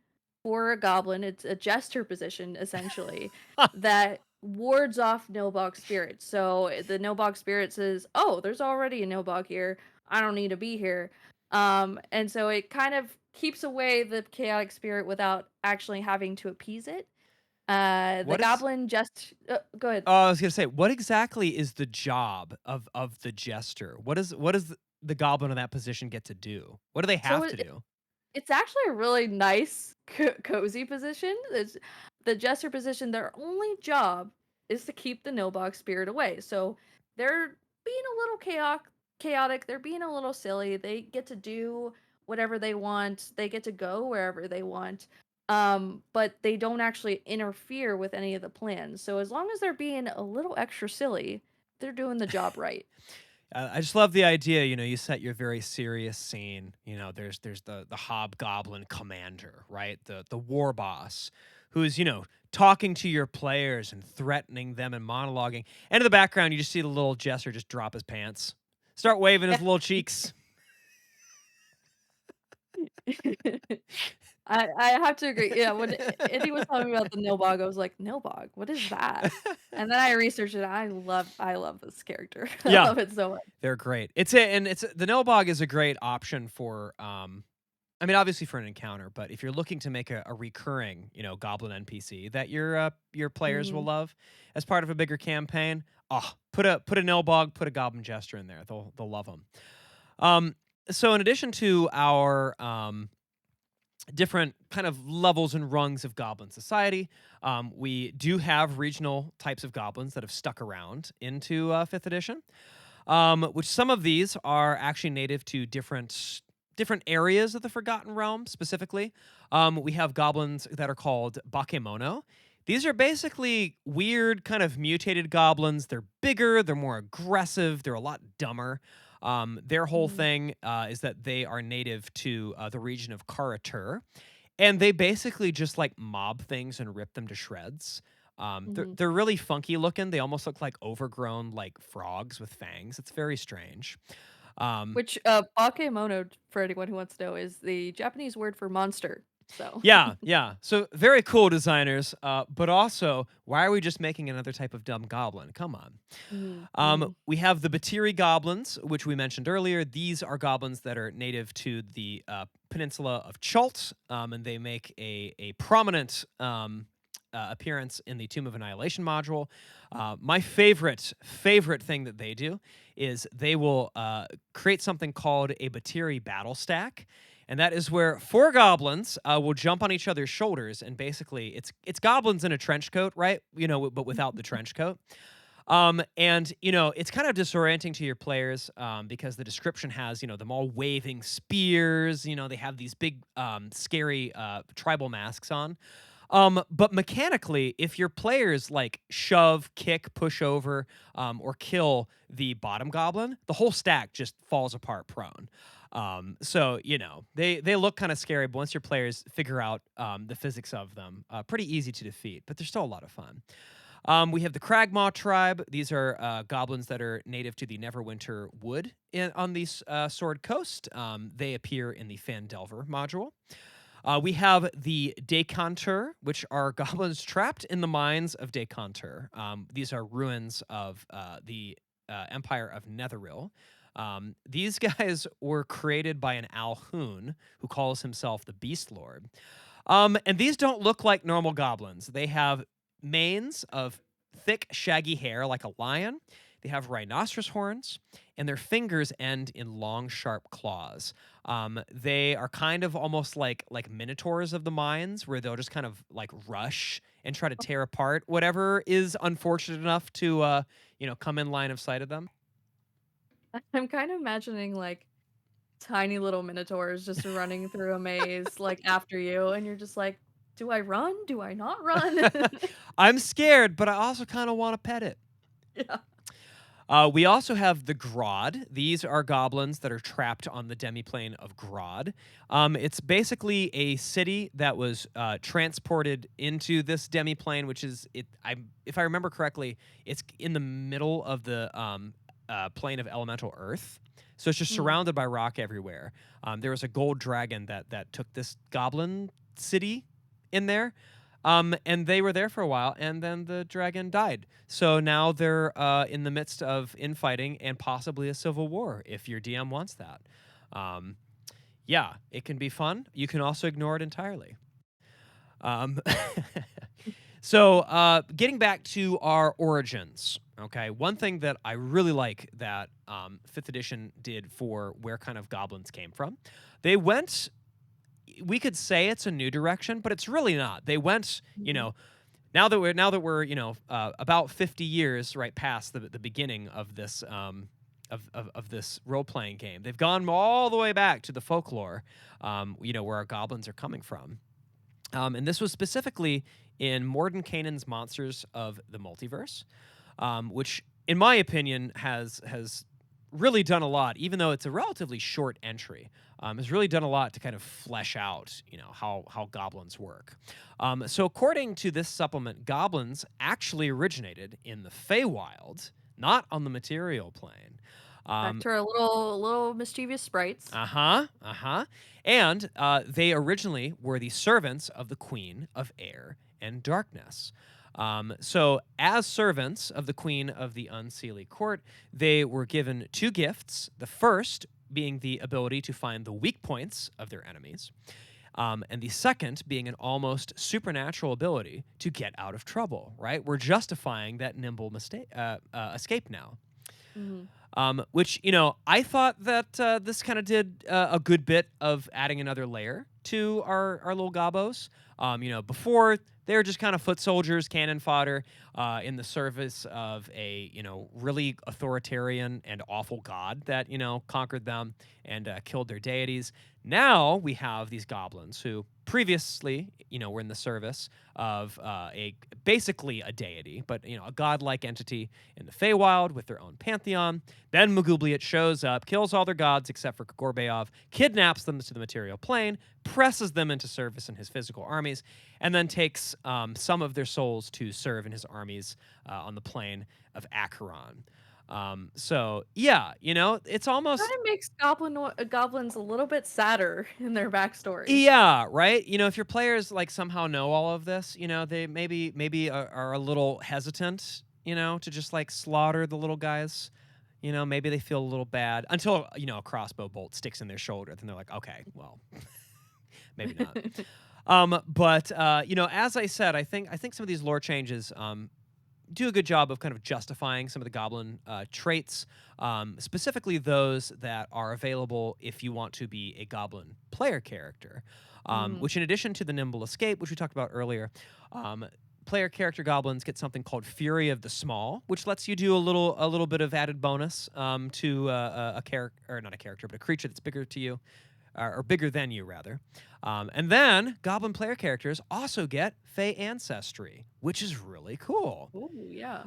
for a goblin. It's a jester position, essentially, that wards off Nilbog spirits. So the Nilbog spirit says, "Oh, there's already a Nilbog here. I don't need to be here." And so it kind of keeps away the chaotic spirit without actually having to appease it. The What is goblin just go ahead. Oh, I was gonna say, what exactly is the job of the jester? What does the goblin in that position get to do? What do they So have to do? it's actually a really nice, cozy position. It's the jester position. Their only job is to keep the Nilbog spirit away. So they're being a little chaotic. They're being a little silly. They get to do whatever they want. They get to go wherever they want. But they don't actually interfere with any of the plans. So as long as they're being a little extra silly, they're doing the job right. I just love the idea. You set your very serious scene. There's the hobgoblin commander, right? The war boss, who's talking to your players and threatening them and monologuing. And in the background, you just see the little jester just drop his pants, start waving his little cheeks. I have to agree. Yeah, when Andy was telling me about the Nilbog, I was like, "Nilbog, what is that?" And then I researched it. I love this character. I Yeah, love it so much. they're great. It's the Nilbog is a great option for I mean, obviously for an encounter, but if you're looking to make a recurring, goblin NPC that your players will Mhm. love as part of a bigger campaign, put a Nilbog, put a goblin jester in there. They'll love them. Um, so in addition to our different kind of levels and rungs of goblin society, we do have regional types of goblins that have stuck around into fifth edition. Which some of these are actually native to different areas of the Forgotten Realm. Specifically, we have goblins that are called bakemono. These are basically weird, kind of mutated goblins. They're bigger, they're more aggressive, they're a lot dumber. Their whole Mhm. thing is that they are native to the region of Karatur, and they basically just like mob things and rip them to shreds. They're Mhm. they're really funky looking. They almost look like overgrown like frogs with fangs. It's very strange. Um, Which, bakemono, for anyone who wants to know, is the Japanese word for monster. So, yeah, yeah. So very cool designers. But also, why are we just making another type of dumb goblin? Come on. mhm, mhm, We have the Batiri goblins, which we mentioned earlier. These are goblins that are native to the peninsula of Chult, and they make a prominent appearance in the Tomb of Annihilation module. My favorite thing that they do is they will create something called a Batiri battle stack. And that is where four goblins will jump on each other's shoulders, and basically, it's goblins in a trench coat, right? But without the trench coat. And it's kind of disorienting to your players because the description has them all waving spears. They have these big, scary tribal masks on. But mechanically, if your players like shove, kick, push over, or kill the bottom goblin, the whole stack just falls apart prone. So they look kind of scary, but once your players figure out the physics of them, pretty easy to defeat. But they're still a lot of fun. We have the Cragmaw tribe. These are goblins that are native to the Neverwinter Wood on the Sword Coast. They appear in the Fandelver module. We have the Decanter, which are goblins trapped in the mines of Decanter. These are ruins of the Empire of Netheril. These guys were created by an Alhoon who calls himself the Beast Lord. And these don't look like normal goblins. They have manes of thick, shaggy hair like a lion. They have rhinoceros horns, and their fingers end in long, sharp claws. They are kind of almost like minotaurs of the mines, where they'll just kind of like rush and try to tear apart whatever is unfortunate enough to come in line of sight of them. I'm kind of imagining, like, tiny little minotaurs just running through a maze, like, after you, and you're just like, "Do I run? Do I not run?" I'm scared, but I also kind of want to pet it. Yeah. We also have the Grodd. These are goblins that are trapped on the demiplane of Grodd. It's basically a city that was transported into this demiplane, which is it. If I remember correctly, it's in the middle of the plane of elemental Earth. So it's just Mm. surrounded by rock everywhere. There was a gold dragon that took this goblin city in there. And they were there for a while, and then the dragon died. So now they're in the midst of infighting and possibly a civil war if your DM wants that. Um, yeah, it can be fun. You can also ignore it entirely. Um, so, getting back to our origins, okay, one thing that I really like that fifth edition did for where kind of goblins came from, they went we could say it's a new direction, but it's really not. They went, Mhm. now that we're about 50 years right past the beginning of this of this role playing game. They've gone all the way back to the folklore, where our goblins are coming from. And this was specifically in Mordenkainen's Monsters of the Multiverse, which, in my opinion, has really done a lot, even though it's a relatively short entry. Has really done a lot to kind of flesh out, how goblins work. So according to this supplement, goblins actually originated in the Feywild, not on the material plane. Back to our little mischievous sprites. And they originally were the servants of the Queen of Air and Darkness. So, as servants of the Queen of the Unseelie Court, they were given two gifts. The first being the ability to find the weak points of their enemies, and the second being an almost supernatural ability to get out of trouble. Right? We're justifying that nimble escape now. Which, I thought that this kind of did a good bit of adding another layer to our little gobos. Before they were just kind of foot soldiers, cannon fodder, in the service of a, really authoritarian and awful god that, conquered them and killed their deities. Now we have these goblins who previously, were in the service of basically a deity, but, a godlike entity in the Feywild with their own pantheon. Then Magubliet shows up, kills all their gods except for Gorbaev, kidnaps them to the material plane, presses them into service in his physical armies, and then takes some of their souls to serve in his armies on the plane of Acheron. It's almost Kind of makes goblins a little bit sadder in their backstory. yeah, right. If your players somehow know all of this, they maybe are a little hesitant, to just slaughter the little guys. Maybe they feel a little bad until a crossbow bolt sticks in their shoulder, then they're like, okay, well, maybe not. But as I said, I think some of these lore changes do a good job of kind of justifying some of the goblin traits, specifically those that are available if you want to be a goblin player character, which, in addition to the nimble escape, which we talked about earlier, player character goblins get something called Fury of the Small, which lets you do a little bit of added bonus to a character, or not a character, but a creature that's bigger to you, or bigger than you, rather. And then goblin player characters also get Fey ancestry, which is really cool. Ooh, yeah.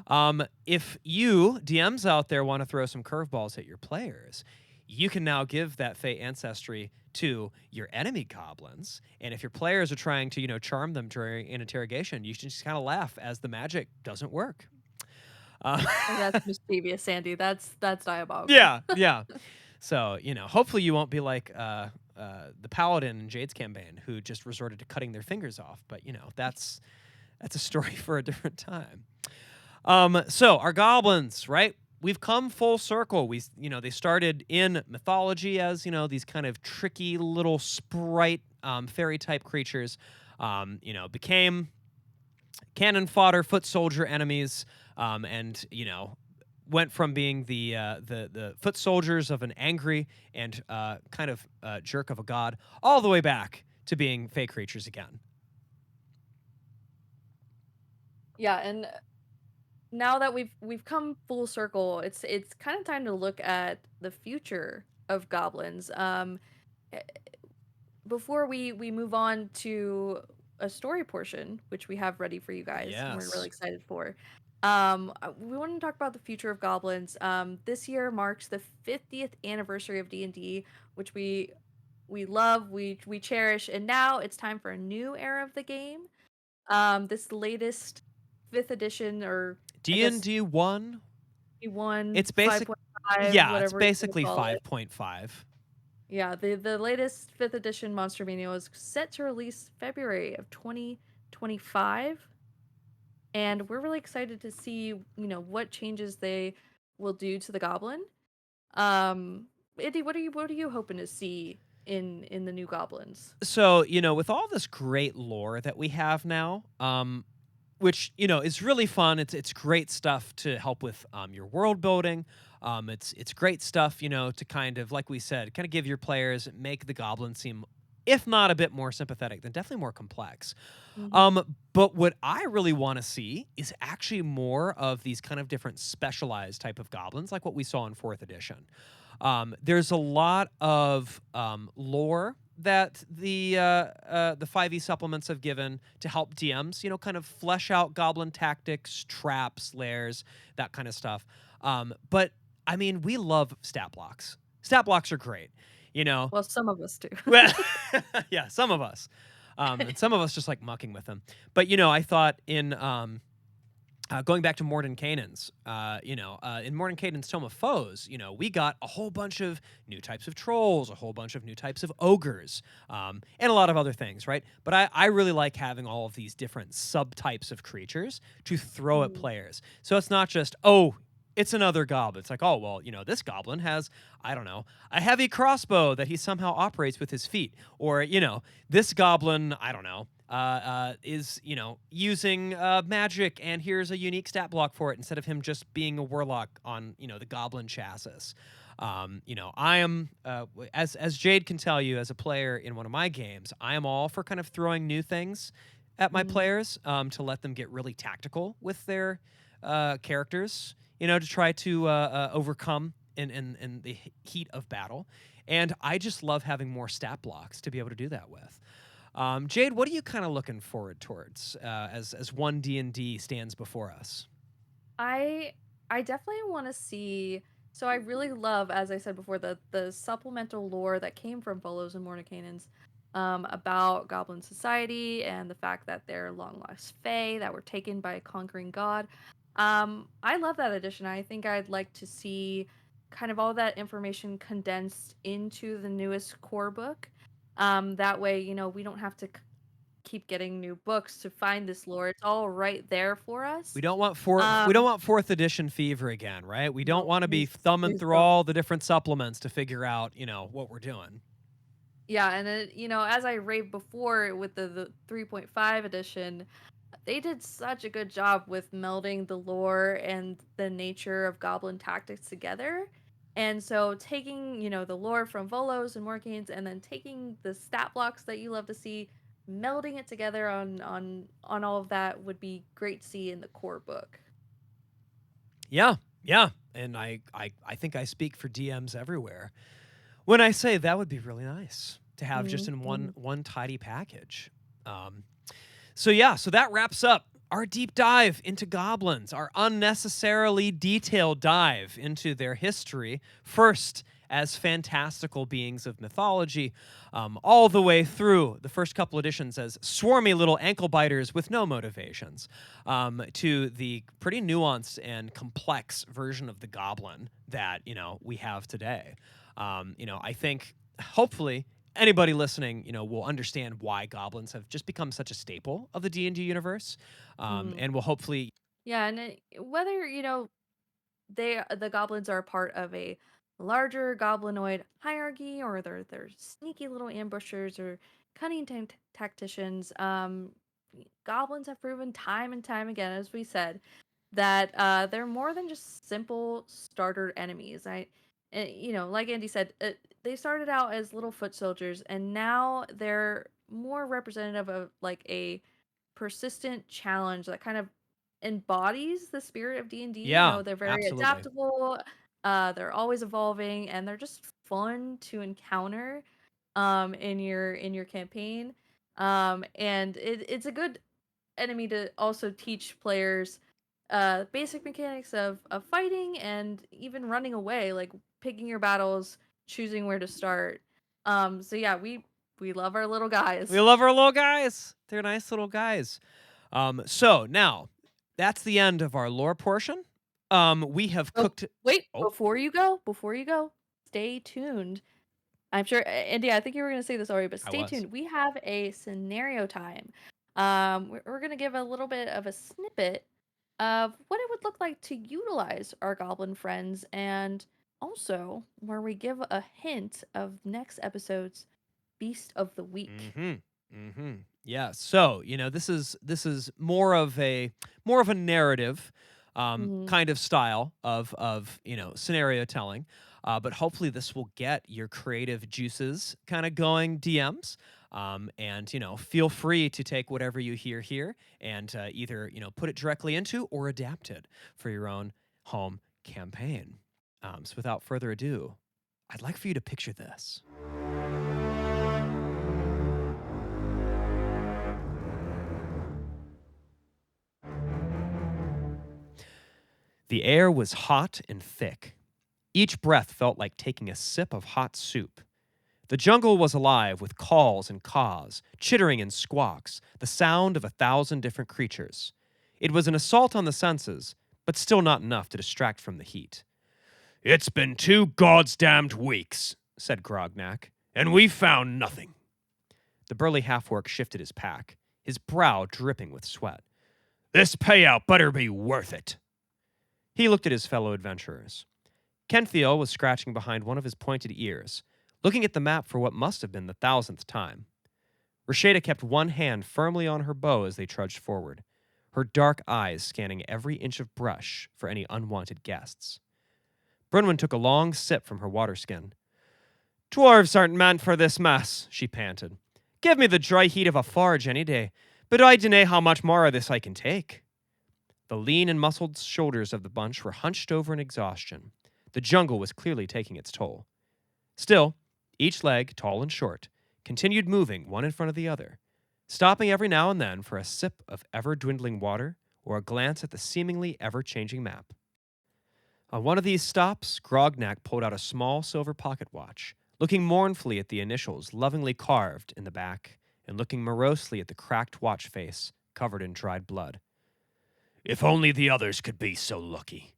If you, DMs out there, want to throw some curveballs at your players, you can now give that Fey ancestry to your enemy goblins. And if your players are trying to, charm them during an interrogation, you should just kind of laugh as the magic doesn't work. That's mischievous, Sandy. That's diabolical. Yeah. So, hopefully you won't be like the paladin in Jayde's campaign who just resorted to cutting their fingers off. But, that's a story for a different time. So our goblins, right? We've come full circle. They started in mythology as, these kind of tricky little sprite fairy type creatures, became cannon fodder, foot soldier enemies, and, went from being the foot soldiers of an angry and kind of jerk of a god all the way back to being fey creatures again. Yeah, and now that we've come full circle, it's kind of time to look at the future of goblins. Before we move on to a story portion, which we have ready for you guys, and we're really excited for. We want to talk about the future of goblins. This year marks the 50th anniversary of D&D, which we love, we cherish, and now it's time for a new era of the game. This latest 5th edition, or D&D 1. It's 5.5. Yeah, it's basically 5.5. Yeah, the latest 5th edition Monster Mania is set to release February of 2025. And we're really excited to see, what changes they will do to the goblin. Andy, what are you hoping to see in the new goblins? So, with all this great lore that we have now, which, is really fun. It's great stuff to help with your world building. It's great stuff, to kind of, like we said, kind of give your players, make the goblin seem if not a bit more sympathetic, then definitely more complex. Hmm. But what I really want to see is actually more of these kind of different specialized type of goblins, like what we saw in fourth edition. There's a lot of lore that the 5e supplements have given to help DMs, kind of flesh out goblin tactics, traps, lairs, that kind of stuff. But I mean, we love stat blocks. Stat blocks are great, you know. Well, some of us do. Well, yeah, some of us. And some of us just like mucking with them. But I thought in going back to Mordenkainen's, in Mordenkainen's Tome of Foes, we got a whole bunch of new types of trolls, a whole bunch of new types of ogres, and a lot of other things, right? But I really like having all of these different subtypes of creatures to throw at Mhm. players. So it's not just, oh, it's another goblin. It's like, oh, well, this goblin has, I don't know, a heavy crossbow that he somehow operates with his feet. Or, this goblin, I don't know, is using magic, and here's a unique stat block for it instead of him just being a warlock on the goblin chassis. I am as Jayde can tell you, as a player in one of my games, I am all for kind of throwing new things at my Mhm. players, to let them get really tactical with their characters, to try to overcome in the heat of battle. And I just love having more stat blocks to be able to do that with. Jayde, what are you kind of looking forward towards as one D&D stands before us? I I definitely want to see. So I really love, as I said before, the supplemental lore that came from Bolos and Mordenkainen's, about Goblin Society and the fact that they're long lost Fae that were taken by a conquering god. I love that addition. I think I'd like to see kind of all that information condensed into the newest core book. That way, we don't have to keep getting new books to find this lore. It's all right there for us. We don't Um, want fourth edition fever again, right? We don't no, want to be please, thumbing please through don't. all the different supplements to figure out, what we're doing. Yeah, and then, as I raved before with the 3.5 edition, they did such a good job with melding the lore and the nature of goblin tactics together. And so taking, the lore from Volos and Morkins and then taking the stat blocks that you love to see, melding it together on all of that would be great to see in the core book. Yeah, yeah. And I think I speak for DMs everywhere when I say that would be really nice to have just in one Mhm. one tidy package. Um, So yeah, so that wraps up our deep dive into goblins, our unnecessarily detailed dive into their history, first as fantastical beings of mythology, all the way through the first couple editions as swarmy little ankle biters with no motivations, to the pretty nuanced and complex version of the goblin that we have today. I think hopefully anybody listening, will understand why goblins have just become such a staple of the D&D universe, Mhm. and will hopefully. Yeah, and whether, the goblins are part of a larger goblinoid hierarchy, or they're sneaky little ambushers or cunning tacticians. Goblins have proven time and time again, as we said, that they're more than just simple starter enemies. Like Andy said, they started out as little foot soldiers, and now they're more representative of like a persistent challenge that kind of embodies the spirit of D&D. Yeah, They're very absolutely. adaptable, they're always evolving, and they're just fun to encounter in your campaign. And it's a good enemy to also teach players basic mechanics of fighting and even running away, like picking your battles, choosing where to start. So yeah, we love our little We guys. love our little guys. They're nice little guys. So now that's the end of our lore portion. We have Oh, cooked. wait, Oh, before you go, stay tuned. I'm sure, Andy, I think you were going to say this already, but I stay was. tuned. We have a scenario time. We're going to give a little bit of a snippet of what it would look like to utilize our goblin friends, and also where we give a hint of next episode's Beast of the Week. Mm-hmm. Mm-hmm. Yeah. So this is more of a narrative Mhm. kind of style of scenario telling. But hopefully this will get your creative juices kind of going, DMs. And feel free to take whatever you hear here and either put it directly into or adapt it for your own home campaign. So without further ado, I'd like for you to picture this. The air was hot and thick. Each breath felt like taking a sip of hot soup. The jungle was alive with calls and caws, chittering and squawks, the sound of 1,000 different creatures. It was an assault on the senses, but still not enough to distract from the heat. "It's been 2 goddamned weeks," said Grognak, "and we found nothing." The burly half-orc shifted his pack, his brow dripping with sweat. "This payout better be worth it." He looked at his fellow adventurers. Kenthiel was scratching behind one of his pointed ears, looking at the map for what must have been the 1,000th time. Rasheda kept one hand firmly on her bow as they trudged forward, her dark eyes scanning every inch of brush for any unwanted guests. Brunwyn took a long sip from her water skin. "Dwarves aren't meant for this mess," she panted. "Give me the dry heat of a forge any day, but I dunno how much more of this I can take." The lean and muscled shoulders of the bunch were hunched over in exhaustion. The jungle was clearly taking its toll. Still, each leg, tall and short, continued moving one in front of the other, stopping every now and then for a sip of ever-dwindling water or a glance at the seemingly ever-changing map. On one of these stops, Grognak pulled out a small silver pocket watch, looking mournfully at the initials lovingly carved in the back and looking morosely at the cracked watch face covered in dried blood. "If only the others could be so lucky,"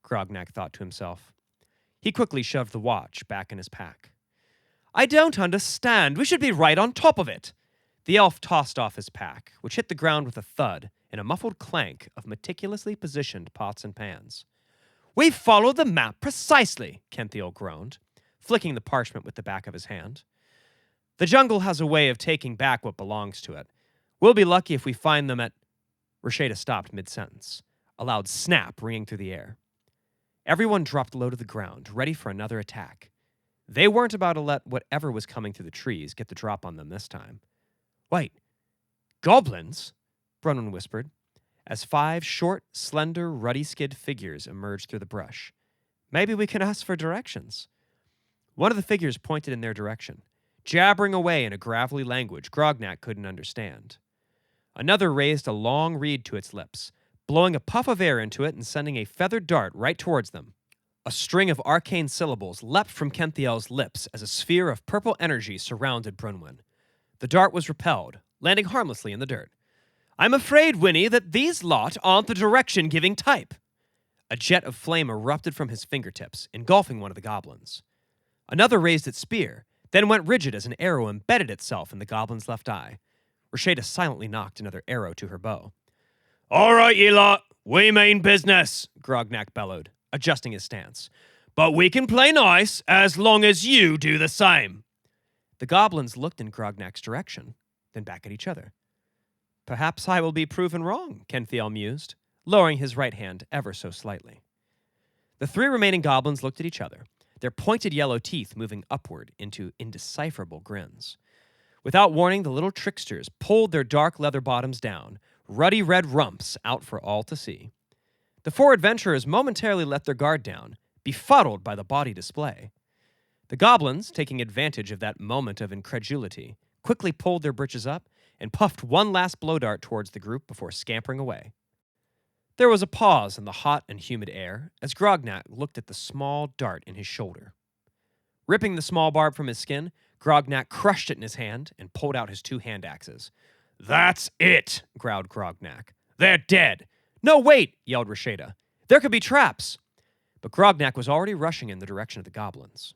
Grognak thought to himself. He quickly shoved the watch back in his pack. "I don't understand. We should be right on top of it." The elf tossed off his pack, which hit the ground with a thud and a muffled clank of meticulously positioned pots and pans. "We followed the map precisely," Kenthiel groaned, flicking the parchment with the back of his hand. "The jungle has a way of taking back what belongs to it. We'll be lucky if we find them at—" Rasheda stopped mid-sentence, a loud snap ringing through the air. Everyone dropped low to the ground, ready for another attack. They weren't about to let whatever was coming through the trees get the drop on them this time. "Wait, goblins?" Brunwyn whispered, as 5 short, slender, ruddy-skinned figures emerged through the brush. "Maybe we can ask for directions." One of the figures pointed in their direction, jabbering away in a gravelly language Grognak couldn't understand. Another raised a long reed to its lips, blowing a puff of air into it and sending a feathered dart right towards them. A string of arcane syllables leapt from Kenthiel's lips as a sphere of purple energy surrounded Brunwyn. The dart was repelled, landing harmlessly in the dirt. "I'm afraid, Winnie, that these lot aren't the direction-giving type." A jet of flame erupted from his fingertips, engulfing one of the goblins. Another raised its spear, then went rigid as an arrow embedded itself in the goblin's left eye. Rasheda silently knocked another arrow to her bow. "All right, ye lot, we mean business," Grognak bellowed, adjusting his stance. "But we can play nice as long as you do the same." The goblins looked in Grognak's direction, then back at each other. "Perhaps I will be proven wrong," Kenthiel mused, lowering his right hand ever so slightly. The 3 remaining goblins looked at each other, their pointed yellow teeth moving upward into indecipherable grins. Without warning, the little tricksters pulled their dark leather bottoms down, ruddy red rumps out for all to see. The 4 adventurers momentarily let their guard down, befuddled by the bawdy display. The goblins, taking advantage of that moment of incredulity, quickly pulled their breeches up and puffed one last blow dart towards the group before scampering away. There was a pause in the hot and humid air as Grognak looked at the small dart in his shoulder. Ripping the small barb from his skin, Grognak crushed it in his hand and pulled out his 2 hand axes. "That's it," growled Grognak. "They're dead." "No, wait," yelled Rasheda. "There could be traps." But Grognak was already rushing in the direction of the goblins.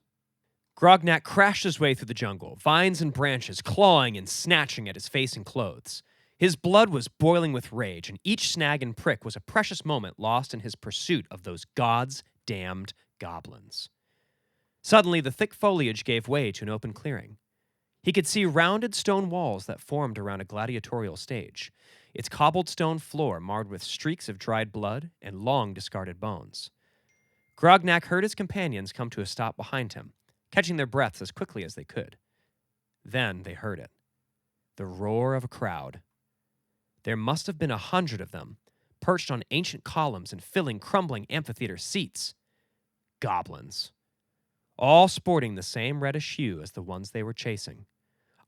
Grognak crashed his way through the jungle, vines and branches clawing and snatching at his face and clothes. His blood was boiling with rage, and each snag and prick was a precious moment lost in his pursuit of those gods-damned goblins. Suddenly, the thick foliage gave way to an open clearing. He could see rounded stone walls that formed around a gladiatorial stage, its cobbled stone floor marred with streaks of dried blood and long discarded bones. Grognak heard his companions come to a stop behind him, catching their breaths as quickly as they could. Then they heard it. The roar of a crowd. There must have been 100 of them, perched on ancient columns and filling crumbling amphitheater seats. Goblins. All sporting the same reddish hue as the ones they were chasing.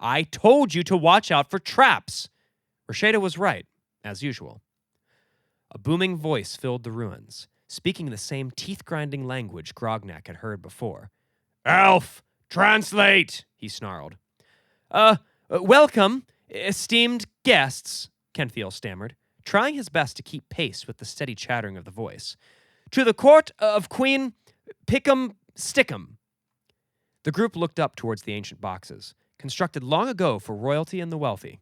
I told you to watch out for traps! Rasheda was right, as usual. A booming voice filled the ruins, speaking the same teeth-grinding language Grognak had heard before. Elf! Translate! He snarled. Welcome, esteemed guests, Kenthiel stammered, trying his best to keep pace with the steady chattering of the voice. To the court of Queen Pick'em Stick'em. The group looked up towards the ancient boxes, constructed long ago for royalty and the wealthy.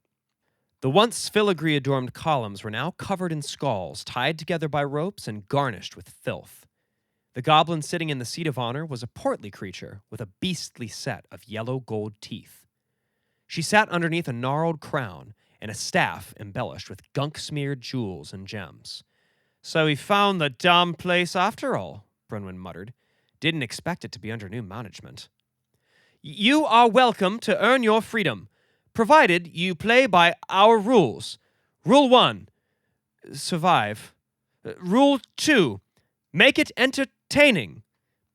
The once filigree-adorned columns were now covered in skulls, tied together by ropes and garnished with filth. The goblin sitting in the seat of honor was a portly creature with a beastly set of yellow gold teeth. She sat underneath a gnarled crown and a staff embellished with gunk-smeared jewels and gems. So he found the damn place after all, Brunwyn muttered. Didn't expect it to be under new management. You are welcome to earn your freedom, provided you play by our rules. Rule 1, survive. Rule 2, make it entertaining.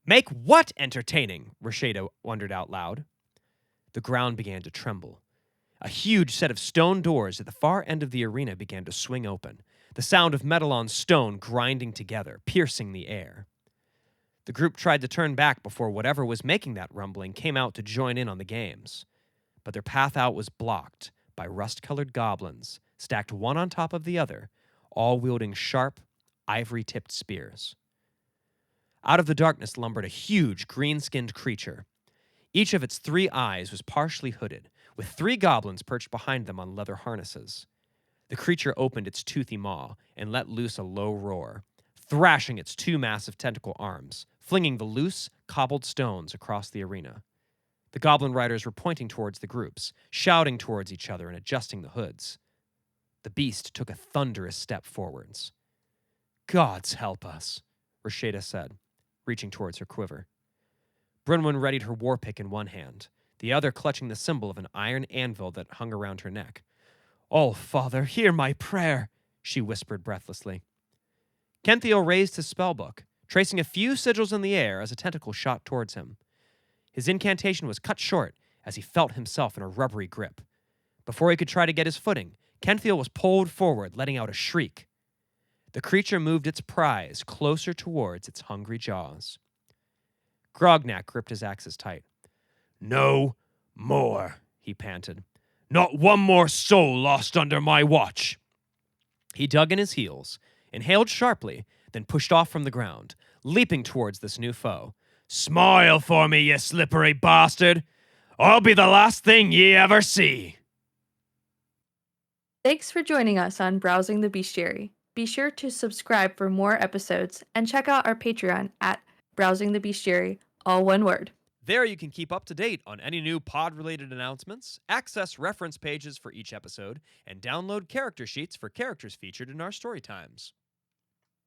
Make what entertaining? Rasheda wondered out loud. The ground began to tremble. A huge set of stone doors at the far end of the arena began to swing open, the sound of metal on stone grinding together, piercing the air. The group tried to turn back before whatever was making that rumbling came out to join in on the games. But their path out was blocked by rust-colored goblins, stacked one on top of the other, all wielding sharp, ivory-tipped spears. Out of the darkness lumbered a huge, green-skinned creature. Each of its 3 eyes was partially hooded, with 3 goblins perched behind them on leather harnesses. The creature opened its toothy maw and let loose a low roar, thrashing its 2 massive tentacle arms, flinging the loose, cobbled stones across the arena. The goblin riders were pointing towards the groups, shouting towards each other and adjusting the hoods. The beast took a thunderous step forwards. Gods help us, Rasheda said, reaching towards her quiver. Brunwyn readied her war pick in one hand, the other clutching the symbol of an iron anvil that hung around her neck. Oh, Father, hear my prayer, she whispered breathlessly. Kenthiel raised his spellbook, tracing a few sigils in the air as a tentacle shot towards him. His incantation was cut short as he felt himself in a rubbery grip. Before he could try to get his footing, Kenthiel was pulled forward, letting out a shriek. The creature moved its prize closer towards its hungry jaws. Grognak gripped his axes tight. No more, he panted. Not one more soul lost under my watch. He dug in his heels, inhaled sharply, then pushed off from the ground, leaping towards this new foe. Smile for me, you slippery bastard! I'll be the last thing ye ever see! Thanks for joining us on Browsing the Bestiary. Be sure to subscribe for more episodes and check out our Patreon at Browsing the Bestiary, all one word. There you can keep up to date on any new pod-related announcements, access reference pages for each episode, and download character sheets for characters featured in our story times.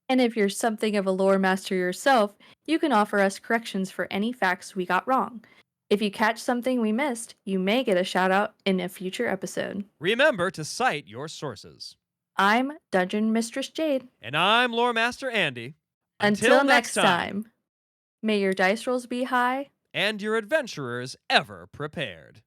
And if you're something of a lore master yourself, you can offer us corrections for any facts we got wrong. If you catch something we missed, you may get a shout out in a future episode. Remember to cite your sources. I'm Dungeon Mistress Jayde. And I'm Lore Master Andy. Until next time, may your dice rolls be high and your adventurers ever prepared.